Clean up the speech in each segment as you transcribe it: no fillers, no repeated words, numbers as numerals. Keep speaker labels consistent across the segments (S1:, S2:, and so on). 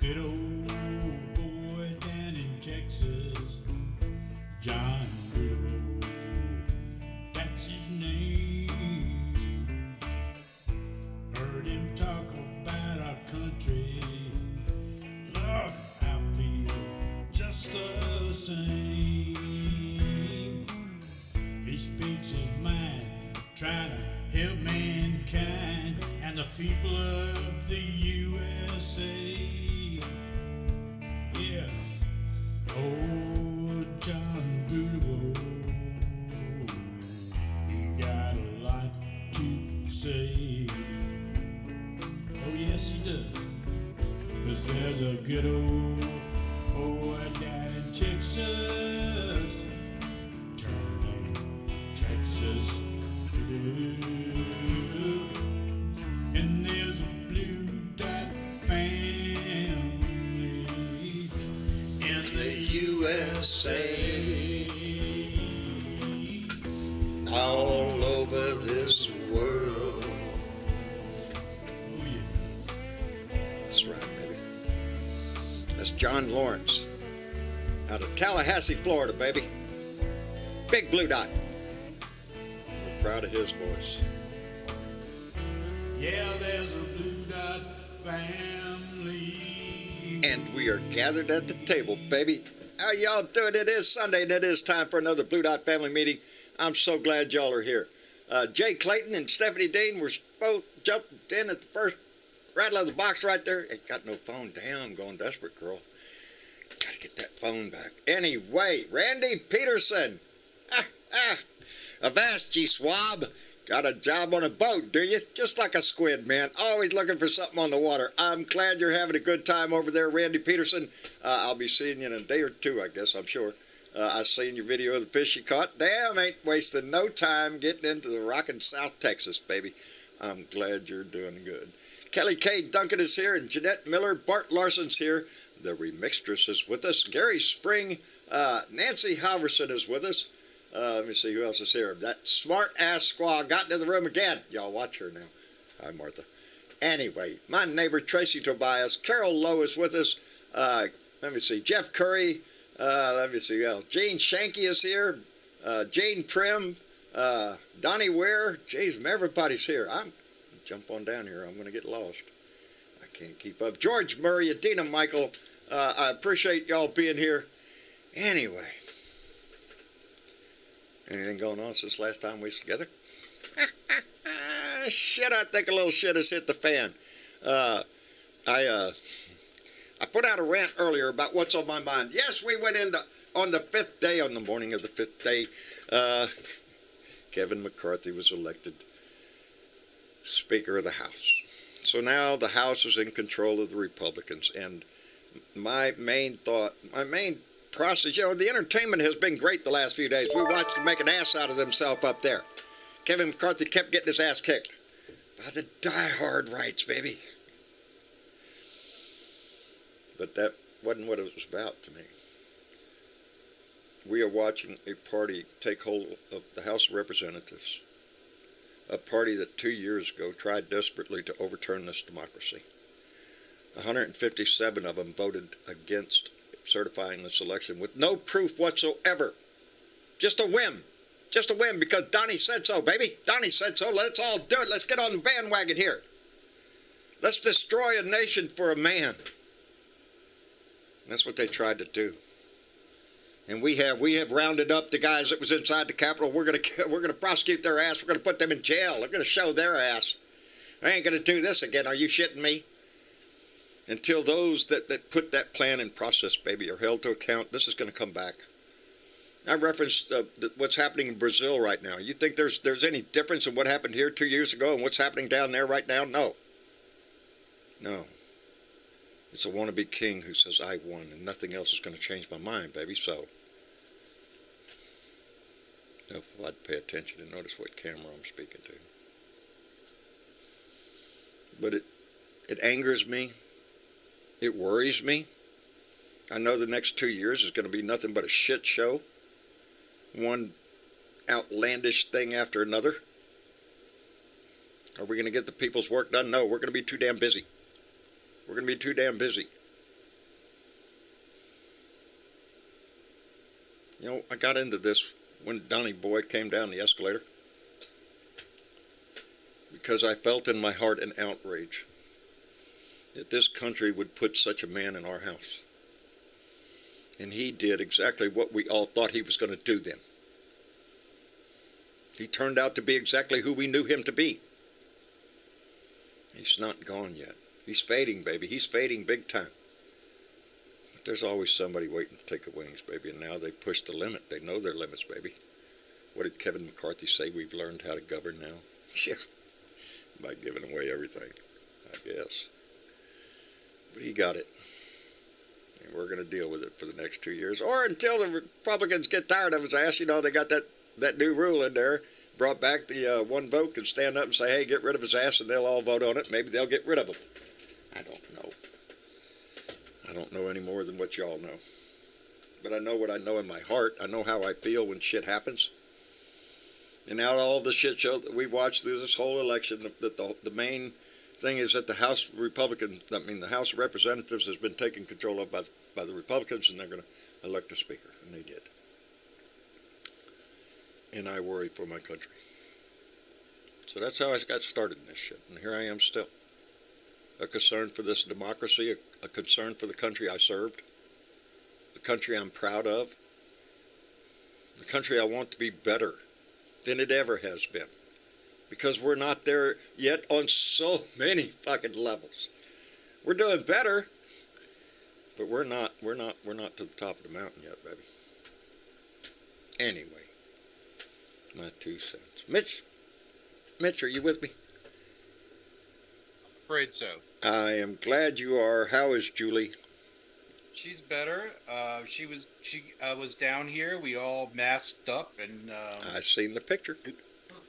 S1: good old boy down in Texas, John Goodrow, that's his name. Heard him talk about our country, Lord, I feel just the same. He speaks his mind, trying to help mankind and the people of the USA. Yeah, oh, John Goodrow, he got a lot to say. Oh yes, he does. 'Cause there's a good old boy down in Texas, turning Texas blue. And there's a blue dot family in the USA.
S2: All over this world.
S1: Oh yeah.
S2: That's right, baby. That's John Lawrence out of Tallahassee, Florida, baby. Big blue dot. We're proud of his voice.
S1: Yeah, there's a blue dot family.
S2: And we are gathered at the table, baby. How y'all doing? It is Sunday, and it is time for another Blue Dot family meeting. I'm so glad y'all are here. Jay Clayton and Stephanie Dean were both jumped in at the first rattle of the box right there. Ain't got no phone. Damn, I'm going desperate, girl. Gotta get that phone back. Anyway, Randy Peterson. Avast, ye swab. Got a job on a boat, do you? Just like a squid, man. Always looking for something on the water. I'm glad you're having a good time over there, Randy Peterson. I'll be seeing you in a day or two, I guess, I'm sure. I seen your video of the fish you caught. Damn, ain't wasting no time getting into the rockin' South Texas, baby. I'm glad you're doing good. Kelly K. Duncan is here, and Jeanette Miller. Bart Larson's here. The remixtress is with us. Gary Spring. Nancy Halverson is with us. Let me see who else is here. That smart-ass squaw got into the room again. Y'all watch her now. Hi, Martha. Anyway, my neighbor Tracy Tobias. Carol Lowe is with us. Let me see. Jeff Curry. Let me see who else. Jane Shanky is here. Jane Prim. Donnie Ware. Jeez, everybody's here. Jump on down here. I'm going to get lost. I can't keep up. George Murray, Adina Michael. I appreciate y'all being here. Anyway. Anything going on since last time we was together? Shit, I think a little shit has hit the fan. I put out a rant earlier about what's on my mind. Yes, we went on the fifth day, on the morning of the fifth day, Kevin McCarthy was elected Speaker of the House. So now the House is in control of the Republicans, and my main process, the entertainment has been great the last few days. We watched him make an ass out of himself up there. Kevin McCarthy kept getting his ass kicked by the diehard rights, baby. But that wasn't what it was about to me. We are watching a party take hold of the House of Representatives, a party that 2 years ago tried desperately to overturn this democracy. 157 of them voted against certifying this election with no proof whatsoever. Just a whim. Just a whim because Donnie said so, baby. Donnie said so. Let's all do it. Let's get on the bandwagon here. Let's destroy a nation for a man. That's what they tried to do. And we have rounded up the guys that was inside the Capitol. We're gonna prosecute their ass. We're gonna put them in jail. They're gonna show their ass. I ain't gonna do this again. Are you shitting me? Until those that put that plan in process, baby, are held to account, this is going to come back. I referenced what's happening in Brazil right now. You think there's any difference in what happened here 2 years ago and what's happening down there right now? No. No. It's a wannabe king who says, I won, and nothing else is going to change my mind, baby, so. If I'd pay attention and notice what camera I'm speaking to. But it angers me. It worries me. I know the next 2 years is going to be nothing but a shit show. One outlandish thing after another. Are we going to get the people's work done? No, we're going to be too damn busy. We're going to be too damn busy. You know, I got into this when Donnie Boyd came down the escalator because I felt in my heart an outrage that this country would put such a man in our house. And he did exactly what we all thought he was going to do then. He turned out to be exactly who we knew him to be. He's not gone yet. He's fading, baby. He's fading big time. But there's always somebody waiting to take the wings, baby. And now they push the limit. They know their limits, baby. What did Kevin McCarthy say? We've learned how to govern now. Yeah. By giving away everything, I guess. But he got it. And we're going to deal with it for the next 2 years. Or until the Republicans get tired of his ass. You know, they got that new rule in there. Brought back the one vote can stand up and say, hey, get rid of his ass, and they'll all vote on it. Maybe they'll get rid of him. I don't know. I don't know any more than what y'all know. But I know what I know in my heart. I know how I feel when shit happens. And out of all the shit show that we watched through this whole election, the main thing is that the House House of Representatives has been taken control of by the Republicans, and they're going to elect a speaker, and they did. And I worry for my country. So that's how I got started in this shit, and here I am still. A concern for this democracy, a concern for the country I served, the country I'm proud of, the country I want to be better than it ever has been. Because we're not there yet on so many fucking levels. We're doing better, but we're not to the top of the mountain yet, baby. Anyway, my 2 cents. Mitch, are you with me?
S3: Afraid so.
S2: I am glad you are. How is Julie?
S3: She's better. She was down here. We all masked up and
S2: I seen the picture.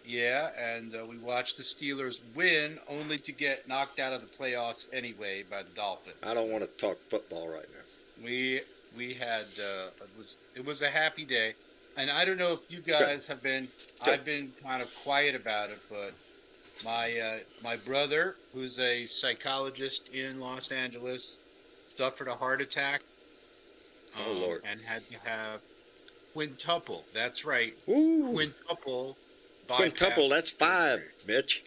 S3: yeah, and we watched the Steelers win, only to get knocked out of the playoffs anyway by the Dolphins.
S2: I don't want to talk football right now.
S3: We had it was a happy day, and I don't know if you guys have been. I've been kind of quiet about it, but my brother, who's a psychologist in Los Angeles, suffered a heart attack.
S2: Oh Lord!
S3: And had to have quintuple. That's right.
S2: Ooh.
S3: Quintuple.
S2: Quintuple. That's 5, Mitch.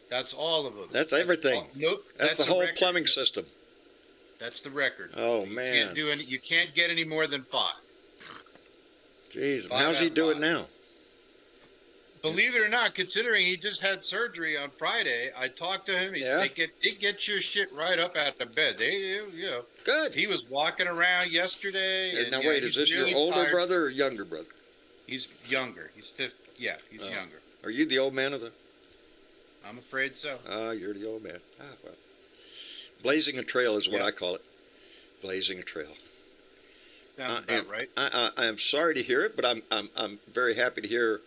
S3: That's all of them.
S2: That's everything.
S3: Nope.
S2: That's the whole plumbing system.
S3: That's the record.
S2: Oh man!
S3: You can't get any more than 5.
S2: Jeez, how's he doing now?
S3: Believe it or not, considering he just had surgery on Friday, I talked to him. They get your shit right up out of bed.
S2: Good.
S3: He was walking around yesterday.
S2: And now wait, is this really your older brother or younger brother?
S3: He's younger. He's 50. Yeah, he's younger.
S2: Are you the old man of the?
S3: I'm afraid so.
S2: You're the old man. Well. Blazing a trail is what I call it. Blazing a trail.
S3: Sounds about right.
S2: I am sorry to hear it, but I'm very happy to hear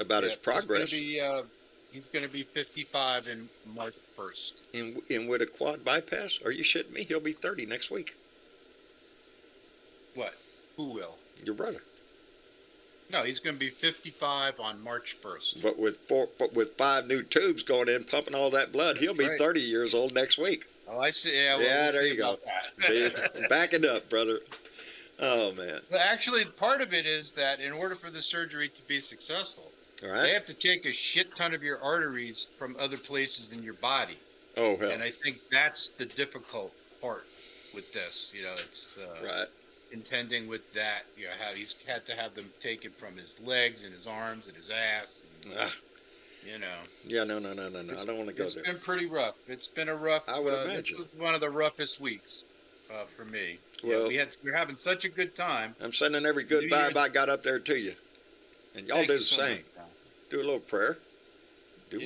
S2: about his progress.
S3: He's going to be 55 in March 1st.
S2: In with a quad bypass? Are you shitting me? He'll be 30 next week.
S3: What? Who will?
S2: Your brother.
S3: No, he's going to be 55 on March 1st.
S2: But with 5 new tubes going in, pumping all that blood, he'll be 30 years old next week.
S3: Oh, I see. Yeah,
S2: we'll there you go. Back it up, brother. Oh man.
S3: Well, actually, part of it is that in order for the surgery to be successful, they have to take a shit ton of your arteries from other places in your body.
S2: Oh hell!
S3: And I think that's the difficult part with this. It's
S2: right.
S3: Intending with that, how he's had to have them taken from his legs and his arms and his ass. And,
S2: Yeah, no. I don't want to go there.
S3: It's been pretty rough. It's been a rough.
S2: I would imagine.
S3: This was one of the roughest weeks for me.
S2: Well,
S3: we're having such a good time.
S2: I'm sending every good vibe I got up there to you, and y'all do the same. Do a little prayer. Do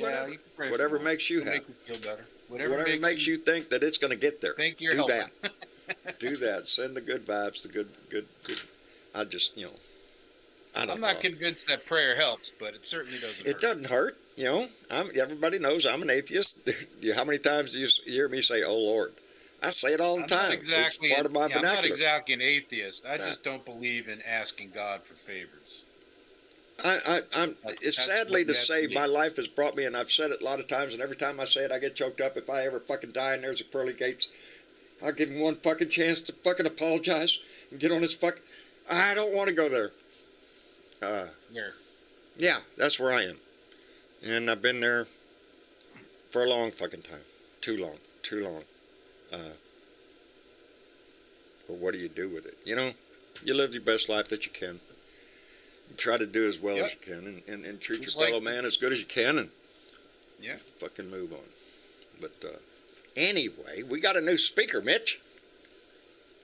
S2: whatever makes you happy.
S3: Make you feel better.
S2: Whatever makes you think that it's going to get there.
S3: Think you're
S2: do
S3: helping.
S2: that. Do that. Send the good vibes. The good. I just I don't know.
S3: I'm not convinced that prayer helps, but it certainly doesn't.
S2: It doesn't hurt. Everybody knows I'm an atheist. How many times do you hear me say, "Oh Lord"? I say it all the time. It's part of my vernacular.
S3: I'm not exactly an atheist. I just don't believe in asking God for favors.
S2: It's sadly to say, my life has brought me, and I've said it a lot of times, and every time I say it, I get choked up. If I ever fucking die and there's a pearly gates, I'll give him one fucking chance to fucking apologize and get on his fucking. I don't want to go there.
S3: Where?
S2: Yeah, that's where I am. And I've been there for a long fucking time. Too long. But what do you do with it? You know, you live your best life that you can. You try to do as well as you can and treat your fellow man as good as you can and fucking move on. But anyway, we got a new speaker, Mitch.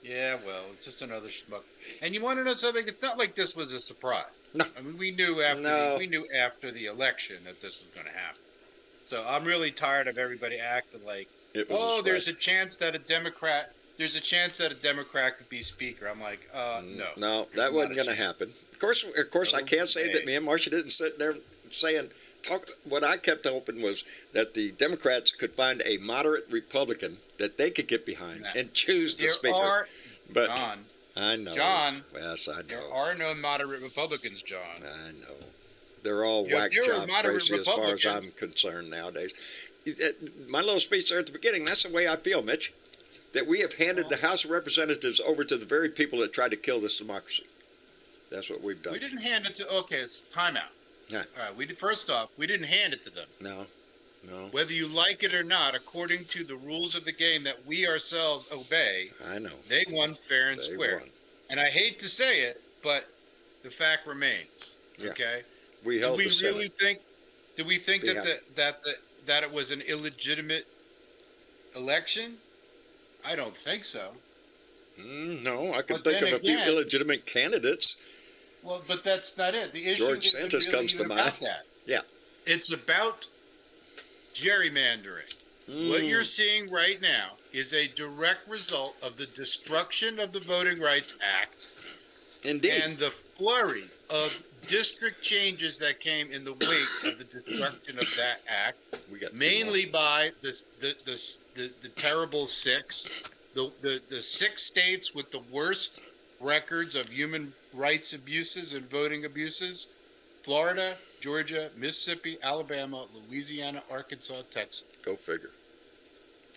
S3: Yeah, well, it's just another schmuck. And you want to know something? It's not like this was a surprise.
S2: No.
S3: I mean, we knew after the election that this was going to happen. So I'm really tired of everybody acting like, there's a chance that a Democrat could be speaker. I'm like, no.
S2: No, that wasn't going to happen. Of course, I can't say that me and Marcia didn't sit there saying. What I kept hoping was that the Democrats could find a moderate Republican that they could get behind and choose the speaker. But
S3: John,
S2: I know.
S3: John.
S2: Yes, I know.
S3: There are no moderate Republicans, John.
S2: I know. They're all whack job crazy as far as I'm concerned nowadays. My little speech there at the beginning, that's the way I feel, Mitch. That we have handed the House of Representatives over to the very people that tried to kill this democracy. That's what we've done.
S3: We didn't hand it to, it's timeout.
S2: Yeah.
S3: All right, first off, we didn't hand it to them.
S2: No.
S3: Whether you like it or not, according to the rules of the game that we ourselves obey,
S2: I know.
S3: They won fair and square.
S2: Won.
S3: And I hate to say it, but the fact remains.
S2: Yeah.
S3: Okay.
S2: We held the Senate.
S3: Did we think that it was an illegitimate election? I don't think so.
S2: No, I can think of a few illegitimate candidates.
S3: Well, but that's not it. The issue
S2: George Santos comes to mind.
S3: That.
S2: Yeah.
S3: It's about gerrymandering. What you're seeing right now is a direct result of the destruction of the Voting Rights Act.
S2: Indeed.
S3: And the flurry of district changes that came in the wake of the destruction of that act, mainly by the terrible six, the 6 states with the worst records of human rights abuses and voting abuses: Florida, Georgia, Mississippi, Alabama, Louisiana, Arkansas, Texas.
S2: Go figure.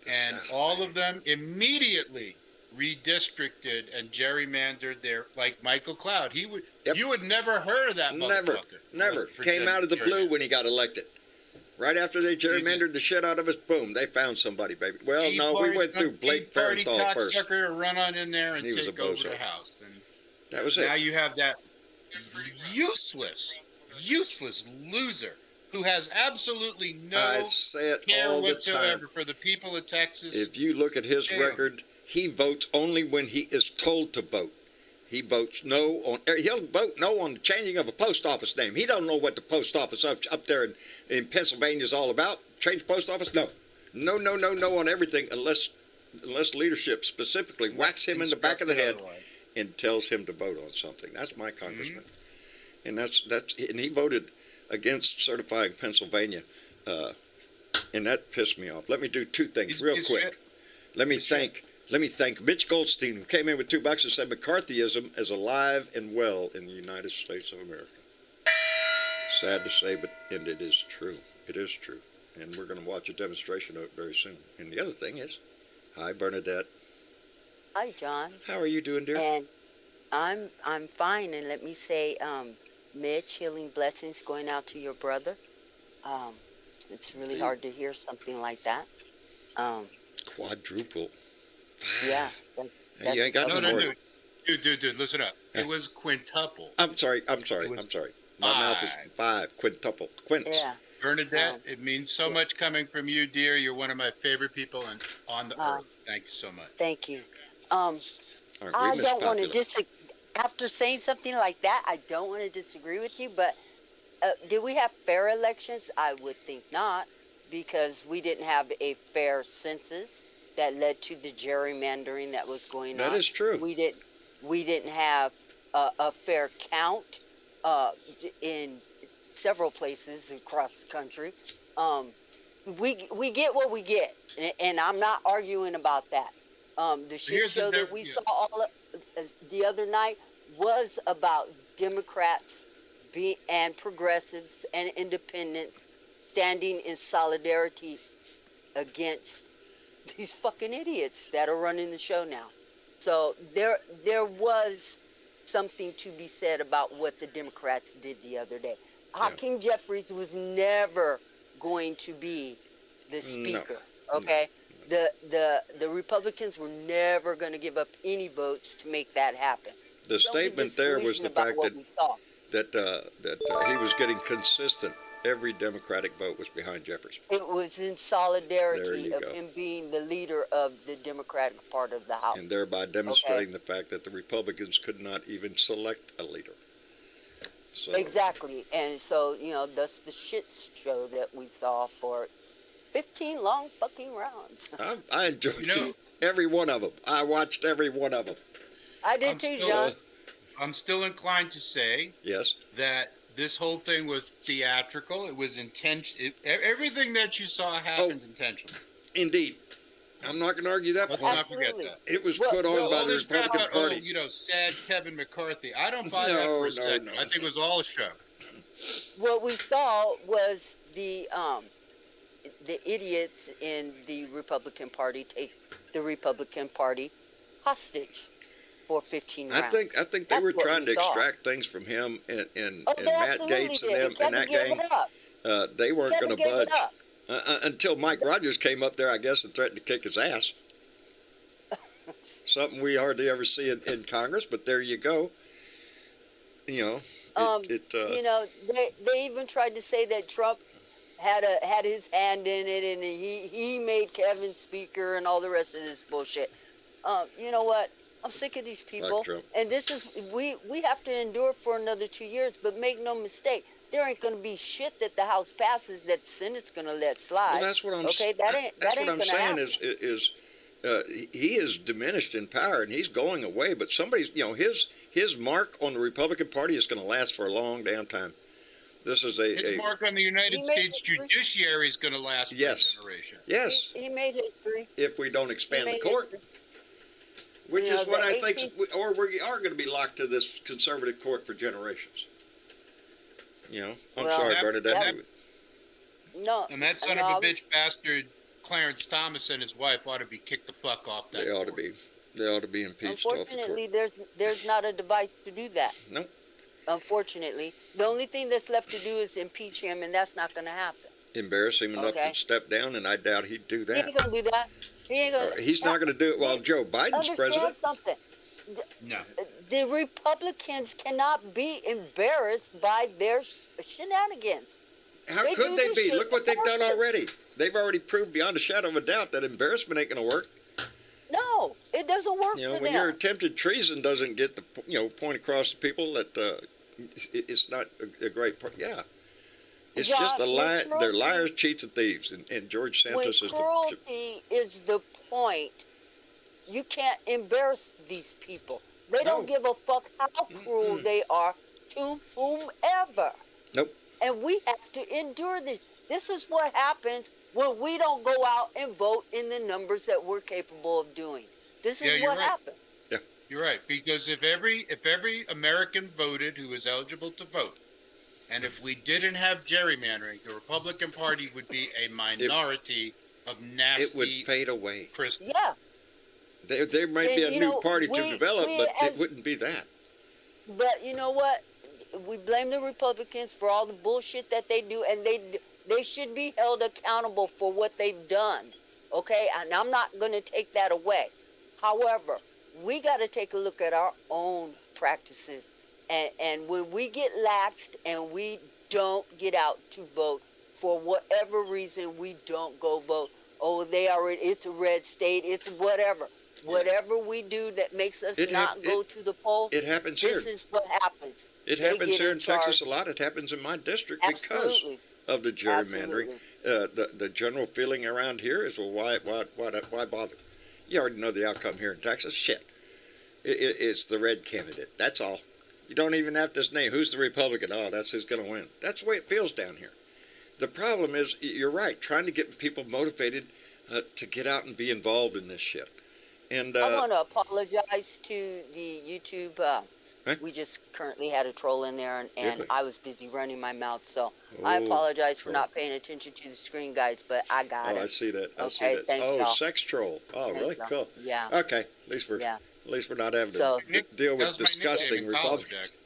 S3: And all of them immediately redistricted and gerrymandered their, like Michael Cloud. You would never heard of that motherfucker.
S2: Never. Came out of the blue when he got elected. Right after they gerrymandered the shit out of us, boom, they found somebody, baby. Well, no, we went through Blake Farenthold first.
S3: To run on in there and take over the House. And
S2: that was it.
S3: Now you have that useless loser who has absolutely no care whatsoever for the people of Texas.
S2: If you look at his record, he votes only when he is told to vote. He votes no on. He'll vote no on the changing of a post office name. He don't know what the post office up there in Pennsylvania is all about. Change post office? No on everything unless leadership specifically whacks him in the back of the head and tells him to vote on something. That's my congressman, and and he voted against certifying Pennsylvania, and that pissed me off. Let me do 2 things real quick. Let me thank Mitch Goldstein, who came in with $2 and said McCarthyism is alive and well in the United States of America. Sad to say, but it is true. It is true. And we're going to watch a demonstration of it very soon. And the other thing is, hi, Bernadette.
S4: Hi, John.
S2: How are you doing, dear?
S4: And I'm fine. And let me say, Mitch, healing blessings going out to your brother. It's really hard to hear something like that.
S2: Quadruple. 5.
S4: Yeah.
S2: You ain't got no more.
S3: Dude, listen up. It was quintuple.
S2: I'm sorry. My mouth is 5. Quintuple. Quints.
S4: Yeah.
S3: Bernadette, it means so much coming from you, dear. You're one of my favorite people on the earth. Thank you so much.
S4: Thank you. I don't want to disagree. After saying something like that, I don't want to disagree with you, but did we have fair elections? I would think not, because we didn't have a fair census that led to the gerrymandering that was going on.
S2: That is true.
S4: We didn't have a fair count in several places across the country. We get what we get, and I'm not arguing about that. The shit show that we saw the other night was about Democrats and progressives and independents standing in solidarity against these fucking idiots that are running the show now. So there was something to be said about what the Democrats did the other day.
S2: Yeah.
S4: Hakeem Jeffries was never going to be the speaker. Okay, the Republicans were never going to give up any votes to make that happen.
S2: The statement there was the fact that he was getting consistent. Every Democratic vote was behind Jeffries.
S4: It was in
S2: There
S4: solidarity
S2: you
S4: of
S2: go.
S4: him being the leader of the Democratic part of the House.
S2: And thereby demonstrating the fact that the Republicans could not even select a leader. So,
S4: Exactly. And so, that's the shit show that we saw for 15 long fucking rounds.
S2: I enjoyed every one of them. I watched every one of them.
S4: I did too, John.
S3: I'm still inclined to say
S2: Yes.
S3: that this whole thing was theatrical. It was everything that you saw happened intentionally.
S2: Indeed. I'm not going to argue that
S3: Let's
S2: point.
S3: not forget that.
S2: It was put on by
S3: All
S2: the
S3: this crap
S2: Republican
S3: about,
S2: Party.
S3: sad Kevin McCarthy. I don't buy that for a second.
S2: no.
S3: I think it was all a show.
S4: What we saw was the idiots in the Republican Party take the Republican Party hostage for 15 rounds.
S2: I think they
S4: That's
S2: were
S4: what
S2: trying
S4: we
S2: to
S4: saw.
S2: extract things from him and
S4: They
S2: Matt
S4: absolutely
S2: Gaetz and
S4: did.
S2: them and that
S4: Kevin
S2: gang.
S4: gave it up.
S2: They weren't
S4: Kevin
S2: going to
S4: gave it
S2: budge
S4: up.
S2: until Mike Rogers came up there, I guess, and threatened to kick his ass. Something we hardly ever see in Congress, but there you go. They
S4: even tried to say that Trump had his hand in it, and he made Kevin speaker and all the rest of this bullshit. You know what? I'm sick of these people,
S2: Trump.
S4: and this is we have to endure for another 2 years. But make no mistake, there ain't gonna be shit that the House passes that the Senate's gonna let slide.
S2: Well, that's what I'm.
S4: Okay, that ain't
S2: That's
S4: that
S2: what
S4: ain't
S2: I'm
S4: gonna
S2: saying
S4: happen.
S2: he is diminished in power and he's going away. But somebody's, his mark on the Republican Party is going to last for a long damn time. This is
S3: His mark on the United States
S4: history.
S3: judiciary is going to last for a generation.
S2: Yes,
S4: He made history.
S2: if we don't
S4: He
S2: expand the
S4: made
S2: court,
S4: history.
S2: which is
S4: the
S2: what I think,
S4: 18th
S2: or we are going to be locked to this conservative court for generations. I'm
S4: Well,
S2: sorry,
S3: that-
S2: Bernadette.
S4: No,
S3: And that son
S4: no,
S3: of
S4: I
S3: a
S4: was-
S3: bitch bastard, Clarence Thomas, and his wife ought to be kicked the fuck off that
S2: They ought to
S3: court.
S2: be. They ought to be impeached off the
S4: Unfortunately,
S2: court.
S4: there's not a device to do that.
S2: Nope.
S4: Unfortunately, the only thing that's left to do is impeach him, and that's not going to happen.
S2: Embarrass him enough
S4: Okay.
S2: to step down, and I doubt he'd do
S4: He
S2: that.
S4: ain't going to do that. He ain't going.
S2: He's not going to do it while Joe Biden's
S4: Understand
S2: president.
S4: something.
S3: No.
S4: The Republicans cannot be embarrassed by their shenanigans.
S2: How
S4: They
S2: could
S4: do
S2: they
S4: this
S2: be?
S4: shit
S2: Look what they've done
S4: purpose.
S2: already. They've already proved beyond a shadow of a doubt that embarrassment ain't going to work.
S4: No, it doesn't work for
S2: When
S4: them.
S2: your attempted treason doesn't get the point across to people that it's not a great part. Yeah, it's
S4: John,
S2: just a lie.
S4: when
S2: They're
S4: cruelty-
S2: liars, cheats, and thieves. And George
S4: When
S2: Santos is the.
S4: cruelty is the point, you can't embarrass these people. They don't
S2: No.
S4: give a fuck how cruel they are to whomever.
S2: Nope.
S4: And we have to endure this. This is what happens when we don't go out and vote in the numbers that we're capable of doing. This
S3: Yeah,
S4: is
S3: you're
S4: what
S3: right.
S4: happens.
S3: You're right, because if every American voted who was eligible to vote, and if we didn't have gerrymandering, the Republican Party would be a minority of nasty.
S2: It would fade away.
S3: Christians.
S4: Yeah.
S2: There might be
S4: And,
S2: a new party to develop, but
S4: as-
S2: it wouldn't be that.
S4: But you know what? We blame the Republicans for all the bullshit that they do, and they should be held accountable for what they've done. Okay, and I'm not going to take that away. However, we got to take a look at our own practices, and when we get laxed and we don't get out to vote for whatever reason, we don't go vote. Oh, it's a red state. It's whatever. Whatever we do that makes us not go to the polls.
S2: It happens here.
S4: This is what happens.
S2: It
S4: They
S2: happens
S4: get
S2: here
S4: in
S2: in Texas
S4: charge.
S2: a lot. It happens in my district
S4: Absolutely.
S2: because of the gerrymandering.
S4: Absolutely.
S2: The general feeling around here is, well, why bother? You already know the outcome here in Texas. Shit, it's the red candidate. That's all. You don't even have to name who's the Republican. Oh, that's who's going to win. That's the way it feels down here. The problem is, you're right, trying to get people motivated to get out and be involved in this shit. And
S4: I want to apologize to the YouTube
S2: Huh?
S4: We just currently had a troll in there, and
S2: we?
S4: I was busy running my mouth, so I
S2: Oh,
S4: apologize for
S2: troll.
S4: not paying attention to the screen, guys, but I got
S2: Oh,
S4: it.
S2: I see that. I see
S4: Okay,
S2: that.
S4: thanks,
S2: Oh,
S4: y'all.
S2: sex troll. Oh,
S4: Thanks,
S2: really?
S4: y'all.
S2: Cool.
S4: Yeah,
S2: Okay.
S4: yeah.
S2: At least we're not having
S4: So,
S2: to deal
S3: That
S2: with
S3: was my nickname
S2: disgusting
S3: in college,
S2: Republicans.
S3: actually.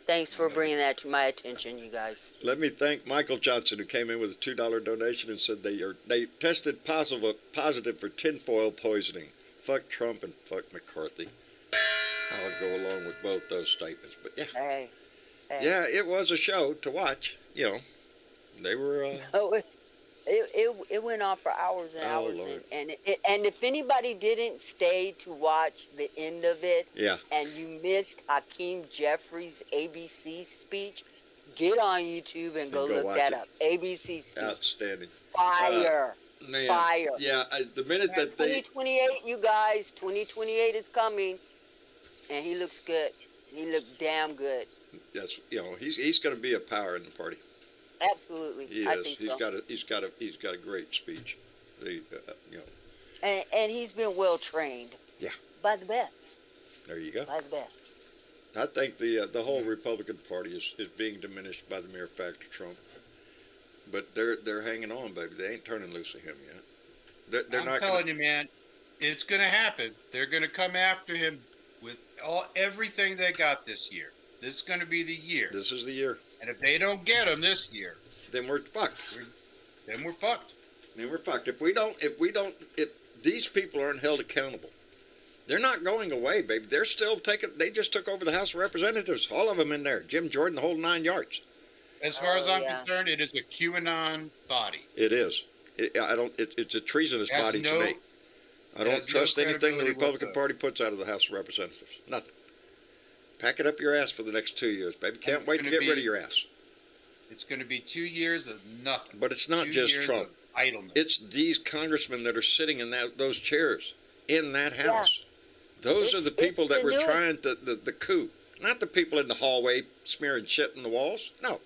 S4: thanks for bringing that to my attention, you guys.
S2: Let me thank Michael Johnson, who came in with a $2 donation and said they tested positive for tinfoil poisoning. Fuck Trump and fuck McCarthy. I'll go along with both those statements. But yeah,
S4: Hey.
S2: yeah, it was a show to watch. You know, they were.
S4: Oh, it went on for hours and
S2: Oh,
S4: hours,
S2: Lord.
S4: and if anybody didn't stay to watch the end of it,
S2: Yeah.
S4: and you missed Hakeem Jeffries' ABC speech, get on YouTube and go look
S2: watch
S4: that
S2: it.
S4: up. ABC speech,
S2: Outstanding.
S4: fire,
S2: Man,
S4: fire.
S2: yeah, the minute that they
S4: 2028, you guys, 2028 is coming, and he looks good. He looked damn good.
S2: that's he's going to be a power in the party.
S4: Absolutely,
S2: He
S4: I
S2: is.
S4: think
S2: He's
S4: so.
S2: got a great speech.
S4: And he's been well trained.
S2: Yeah.
S4: By the best.
S2: There you go.
S4: By the best.
S2: I think the whole Republican Party is being diminished by the mere fact of Trump. But they're hanging on, baby. They ain't turning loose of him yet. They're
S3: I'm
S2: not
S3: telling you, man, it's going to happen. They're going to come after him with everything they got this year. This is going to be the year.
S2: This is the year.
S3: And if they don't get him this year,
S2: Then we're fucked.
S3: then we're fucked.
S2: Then we're fucked. If these people aren't held accountable, they're not going away, baby. They're still they just took over the House of Representatives. All of them in there. Jim Jordan, the whole 9 yards.
S3: As far as I'm
S4: yeah.
S3: concerned, it is a QAnon body.
S2: It is. It's a treasonous
S3: Has
S2: body
S3: no-
S2: to me. I don't
S3: has no
S2: trust anything the
S3: credibility
S2: Republican
S3: whatsoever.
S2: Party puts out of the House of Representatives. Nothing. Pack it up your ass for the next 2 years, baby. Can't
S3: it's
S2: wait to
S3: gonna
S2: get rid
S3: be-
S2: of your ass.
S3: It's going to be 2 years of nothing.
S2: But it's not
S3: 2
S2: just
S3: years
S2: Trump.
S3: of idleness.
S2: It's these congressmen that are sitting in those chairs in that house. Those are the people
S4: it's
S2: that
S4: the
S2: were
S4: new-
S2: trying the coup. Not the people in the hallway smearing shit in the walls. No.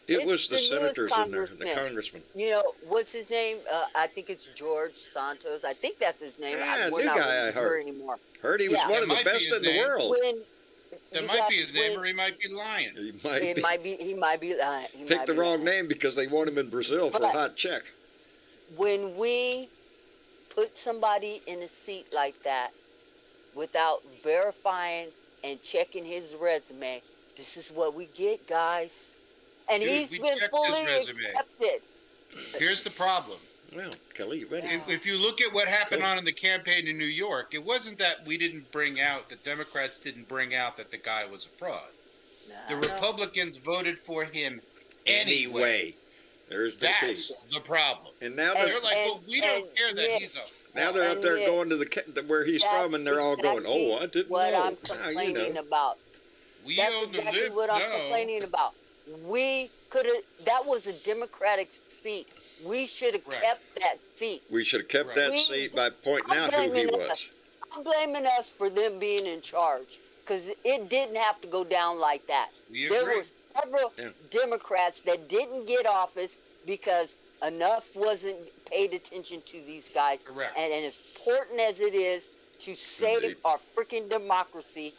S2: It
S4: It's
S2: was the
S4: the newest
S2: senators in there, the
S4: congressman.
S2: congressmen.
S4: You know, what's his name? I think it's George Santos. I think that's his name.
S2: Yeah,
S4: We're
S2: new
S4: not
S2: guy,
S4: really
S2: I heard.
S4: sure anymore.
S2: Heard he was
S4: Yeah.
S2: one
S3: That
S2: of the
S3: might be
S2: best
S3: his
S2: in the
S3: name.
S2: world.
S4: When
S3: That
S4: you
S3: might
S4: got-
S3: be his name,
S4: when-
S3: or he might be lying.
S2: He might
S4: It
S2: be.
S4: might be. He might be. He
S2: Picked
S4: might
S2: the
S4: be
S2: wrong
S4: lying.
S2: name because they want him in Brazil for a
S4: But-
S2: hot check.
S4: When we put somebody in a seat like that without verifying and checking his resume, this is what we get, guys. And
S3: Dude,
S4: he's
S3: we
S4: been
S3: checked his
S4: fully
S3: resume.
S4: accepted.
S3: Here's the problem.
S2: Well, Kelly, you ready?
S3: If you look at what happened
S2: Cool.
S3: on in the campaign in New York, it wasn't that the Democrats didn't bring out that the guy was a fraud. The
S4: No.
S3: Republicans voted for him anyway.
S2: There's the
S3: That's
S2: key.
S3: the problem.
S2: And now
S3: They're
S2: they're,
S3: like, well, we don't
S4: and
S3: care that
S4: Nick-
S3: he's a
S2: now they're up
S4: and
S2: there
S4: Nick,
S2: going to where he's from, and they're all going,
S4: exactly
S2: "Oh, I didn't
S4: what
S2: know."
S4: I'm
S2: Now,
S4: complaining about.
S3: we
S4: That's
S3: own the
S4: exactly
S3: lib
S4: what I'm
S3: now.
S4: complaining about. We could have. That was a Democratic seat. We should have
S3: Right.
S4: kept that seat.
S2: We should have kept
S3: Right.
S2: that
S4: We-
S2: seat by pointing
S4: I'm
S2: out who he
S4: blaming
S2: was.
S4: us. I'm blaming us for them being in charge because it didn't have to go down like that.
S3: We
S4: There
S3: agree.
S4: were several
S2: Yeah.
S4: Democrats that didn't get office because enough wasn't paid attention to these guys.
S3: Correct.
S4: And as important as it is to save
S2: Indeed.
S4: our freaking democracy,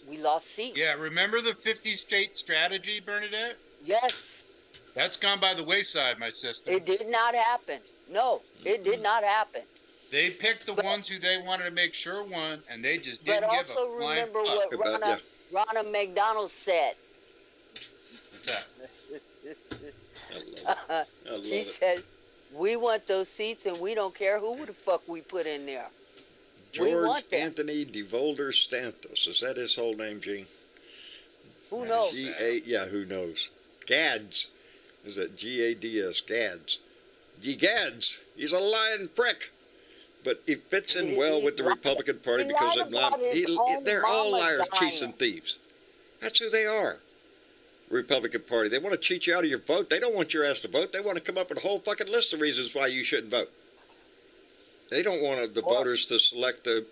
S4: we lost seats.
S3: Yeah, remember the 50-state strategy, Bernadette?
S4: Yes,
S3: That's gone by the wayside, my sister.
S4: it did not happen. No, it did not happen.
S3: They picked the ones who they wanted to make sure won, and they just didn't
S4: But
S3: give
S4: also
S3: a flying
S4: remember
S3: fuck.
S4: what
S2: About-
S4: Ronna McDonald said.
S3: What's that?
S2: I love
S4: She
S2: it.
S4: said, "We want those seats, and we don't care who the fuck we put in there." we
S2: George
S4: want that.
S2: Anthony DeVolder Santos. Is that his whole name, Gene?
S4: Who
S3: That
S4: knows?
S3: is-
S2: Yeah, who knows? Gads. Is that Gads? Gads. Gads. He's a lying prick. But he fits in well with the
S4: He lied-
S2: Republican Party
S4: he
S2: because
S4: lied about his own
S2: they're all
S4: mama
S2: liars,
S4: dying.
S2: cheats, and thieves. That's who they are. Republican Party. They want to cheat you out of your vote. They don't want your ass to vote. They want to come up with a whole fucking list of reasons why you shouldn't vote. They don't want the voters to select the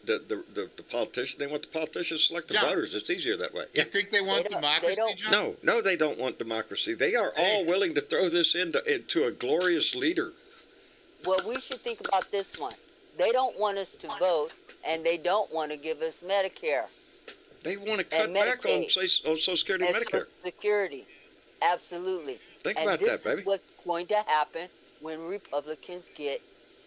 S2: politician. They want the politicians to select the
S3: John.
S2: voters. It's easier that way.
S3: You
S2: Yeah.
S3: think they want
S4: They don't-
S3: democracy,
S4: they don't-
S3: John?
S2: No, they don't want democracy. They are all
S3: Hey.
S2: willing to throw this into a glorious leader.
S4: Well, we should think about this one. They don't want us to vote, and they don't want to give us Medicare.
S2: They want to
S4: and
S2: cut back on,
S4: Medicaid
S2: say, on Social Security and
S4: and
S2: Medicare.
S4: Social Security. Absolutely.
S2: Think
S4: And
S2: about
S4: this
S2: that,
S4: is
S2: baby.
S4: what's going to happen when Republicans get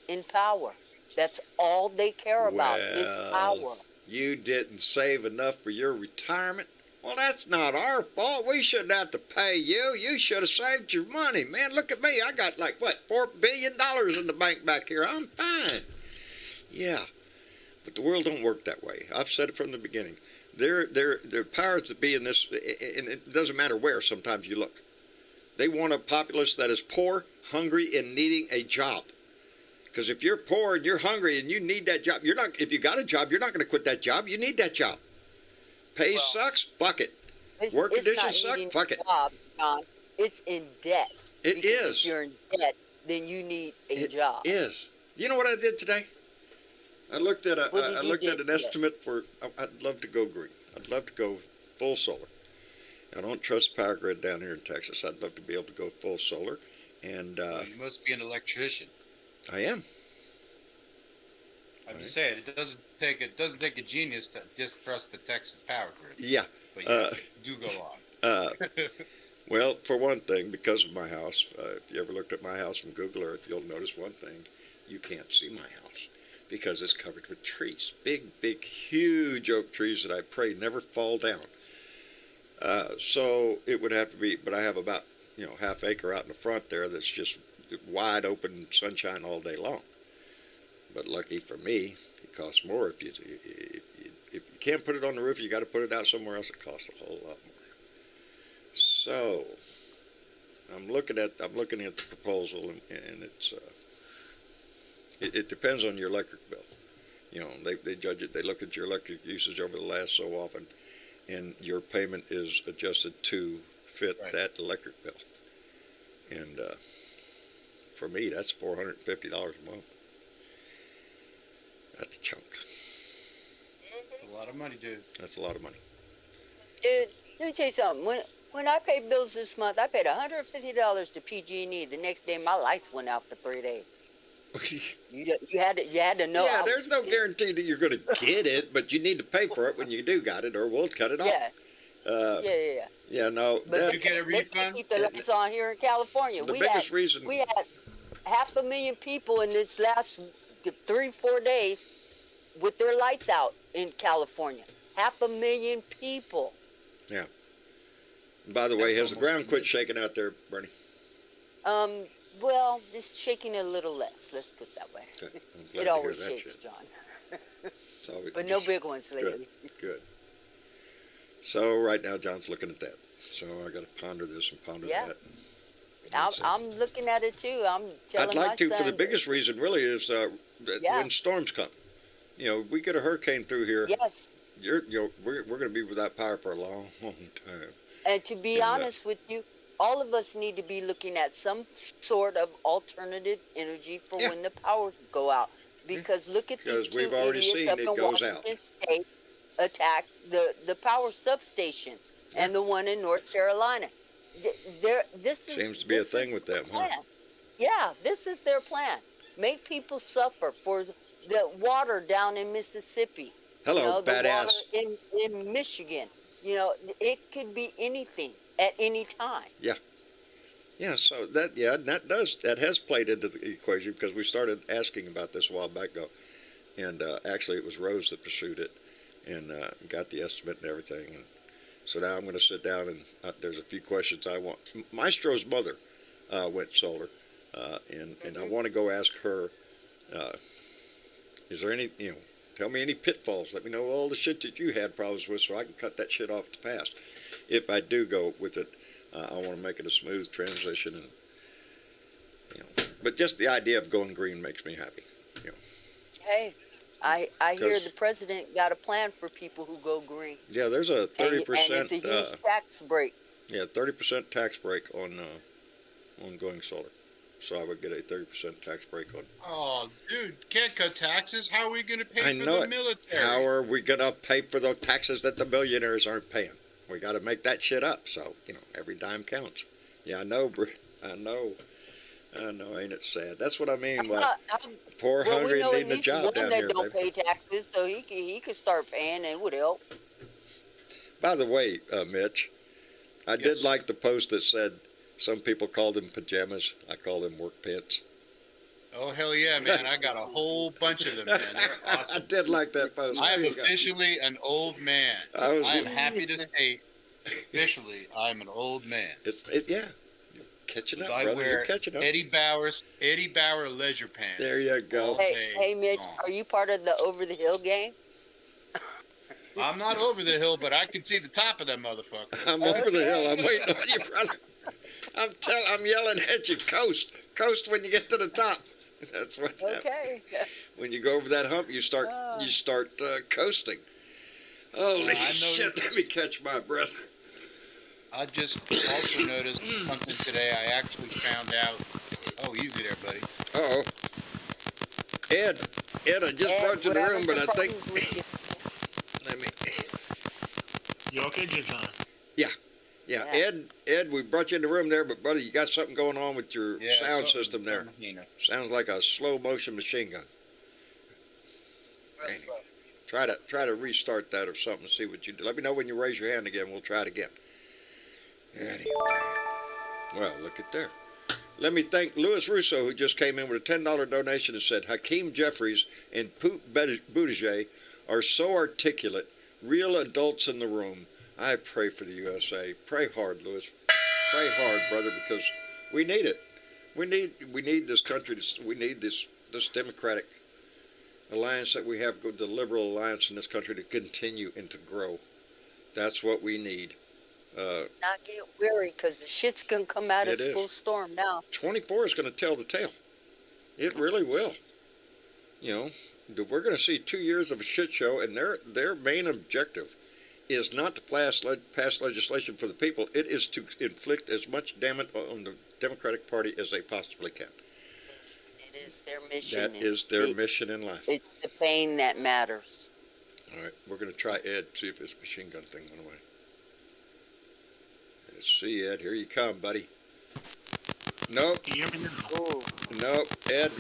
S4: in power. That's all they care about is
S2: Well,
S4: power.
S2: you didn't save enough for your retirement. Well, that's not our fault. We shouldn't have to pay you. You should have saved your money, man. Look at me. I got like, what, $4 billion in the bank back here. I'm fine. Yeah, but the world don't work that way. I've said it from the beginning. There are powers that be in this, and it doesn't matter where sometimes you look. They want a populace that is poor, hungry, and needing a job. Because if you're poor and you're hungry and you need that job, you're not. If you got a job, you're not going to quit that job. You need that job. Pay
S4: Well,
S2: sucks, fuck it. Work
S4: it's not
S2: conditions suck,
S4: needing
S2: fuck
S4: a
S2: it.
S4: job, John. It's in debt.
S2: It
S4: Because
S2: is.
S4: If you're in debt, then you need a job.
S2: It is. You know what I did today? I looked at
S4: What did
S2: I
S4: you
S2: looked
S4: do
S2: at an
S4: today?
S2: estimate for. I'd love to go green. I'd love to go full solar. I don't trust the power grid down here in Texas. I'd love to be able to go full solar, and
S3: Well, you must be an electrician.
S2: I am.
S3: I'm just saying, it doesn't take a genius to distrust the Texas power grid.
S2: Yeah.
S3: But you do go on.
S2: Well, for one thing, because of my house, if you ever looked at my house from Google Earth, you'll notice one thing: you can't see my house because it's covered with trees, big, huge oak trees that I pray never fall down. So it would have to be, but I have about half acre out in the front there that's just wide open sunshine all day long. But lucky for me, it costs more if you can't put it on the roof. You got to put it out somewhere else. It costs a whole lot more. So I'm looking at the proposal, and it's it depends on your electric bill. They judge it. They look at your electric usage over the last so often, and your payment is adjusted to fit that electric bill. And for me, that's $450 a month. That's a chunk.
S3: A lot of money, dude.
S2: That's a lot of money.
S4: Dude, let me tell you something. When I paid bills this month, I paid $150 to PG&E. The next day, my lights went out for 3 days. You had to know.
S2: Yeah, there's no guarantee that you're going to get it, but you need to pay for it when you do got it, or we'll cut it off.
S4: Yeah.
S2: Yeah, no.
S4: But
S3: you get a refund?
S4: Keep the lights on here in California.
S2: The biggest reason
S4: we had 500,000 people in this last 3-4 days with their lights out in California. 500,000 people.
S2: Yeah. And by the way, has the ground quit shaking out there, Bernie?
S4: Well, it's shaking a little less. Let's put it that way.
S2: Okay. I'm glad
S4: It
S2: to
S4: always
S2: hear that
S4: shakes,
S2: shit.
S4: John.
S2: So
S4: But no big ones lately.
S2: Good. So right now, John's looking at that. So I got to ponder this and ponder that.
S4: I'm looking at it too. I'm telling
S2: I'd like
S4: my
S2: to.
S4: son,
S2: For the biggest reason, really, is that when storms come. We get a hurricane through here.
S4: Yes.
S2: We're going to be without power for a long, long time.
S4: And to be honest with you, all of us need to be looking at some sort of alternative energy for when the powers go out. Because look at these two
S2: we've already
S4: idiots
S2: seen
S4: up
S2: it
S4: in
S2: goes out.
S4: Washington State attack the power substations and the one in North Carolina.
S2: Seems to be a thing with them, huh?
S4: Yeah, this is their plan. Make people suffer for the water down in Mississippi.
S2: Hello,
S4: the
S2: badass.
S4: water in Michigan. It could be anything at any time.
S2: Yeah, so that has played into the equation, because we started asking about this a while back ago, and actually it was Rose that pursued it and got the estimate and everything, and so now I'm going to sit down and there's a few questions I want. Maestro's mother went solar, and I want to go ask her, is there any, tell me any pitfalls, let me know all the shit that you had problems with so I can cut that shit off the past. If I do go with it, I want to make it a smooth transition, and but just the idea of going green makes me happy.
S4: Hey, I hear the president got a plan for people who go green.
S2: Yeah, there's a 30%.
S4: And it's a huge tax break.
S2: Yeah, 30% tax break on going solar. So I would get a 30% tax break on.
S3: Oh, dude, can't cut taxes. How are we going to pay for the military?
S2: How are we going to pay for the taxes that the millionaires aren't paying? We got to make that shit up. So, every dime counts. Yeah, I know, I know. Ain't it sad? That's what I mean. Poor, hungry, and needing a job down here,
S4: that don't
S2: baby.
S4: pay taxes, so he could start paying, and it would help.
S2: By the way, Mitch, I did
S3: Yes.
S2: like the post that said some people called them pajamas. I call them work pants.
S3: Oh hell yeah, man! I got a whole bunch of them, man. They're
S2: I
S3: awesome.
S2: did like that post.
S3: I am
S2: There you go.
S3: officially an old man.
S2: I was-
S3: I am happy to state, officially, I'm an old man.
S2: Yeah. You're catching up,
S3: Because I
S2: brother. You're
S3: wear
S2: catching up.
S3: Eddie Bauer leisure pants.
S2: There you go.
S3: all
S4: Hey,
S3: day
S4: hey, Mitch,
S3: long.
S4: are you part of the Over the Hill gang?
S3: I'm not over the hill, but I can see the top of that motherfucker.
S2: I'm over the hill. I'm waiting on you, brother. I'm yelling at you. Coast when you get to the top. That's what happens.
S4: Okay.
S2: When you go over that hump, you start coasting. Holy
S3: I noticed-
S2: shit! Let me catch my breath.
S3: I just also noticed something today. I actually found out. Oh, easy there, buddy.
S2: Uh-oh. Ed, I just brought you in the room, but I think. Let me.
S5: You okay, Jim John?
S2: Yeah,
S4: Yeah.
S2: Ed, we brought you in the room there, but buddy, you got something going on with your
S3: Yeah,
S2: sound
S3: something-
S2: system there.
S3: something heinous.
S2: Sounds like a slow motion machine gun. Anyway, try to restart that or something. See what you do. Let me know when you raise your hand again. We'll try it again. Anyway, well, look at there. Let me thank Louis Russo, who just came in with a $10 donation and said, Hakeem Jeffries and Poot Buttigieg are so articulate, real adults in the room. I pray for the USA. Pray hard, Louis. Pray hard, brother, because we need it. We need this country. We need this democratic alliance that we have, the liberal alliance in this country, to continue and to grow. That's what we need.
S4: Not get weary, because the shit's gonna come out
S2: It
S4: as
S2: is.
S4: full storm now.
S2: 24 is going to tell the tale. It really will. You know, we're going to see 2 years of a shit show, and their main objective is not to pass legislation for the people. It is to inflict as much damage on the Democratic Party as they possibly can.
S4: It is their mission.
S2: That is their mission in life.
S4: It's the pain that matters.
S2: All right, we're going to try Ed, see if his machine gun thing went away. Let's see, Ed. Here you come, buddy. Nope,
S5: Can you hear me now?
S4: Ooh,
S2: nope. Ed,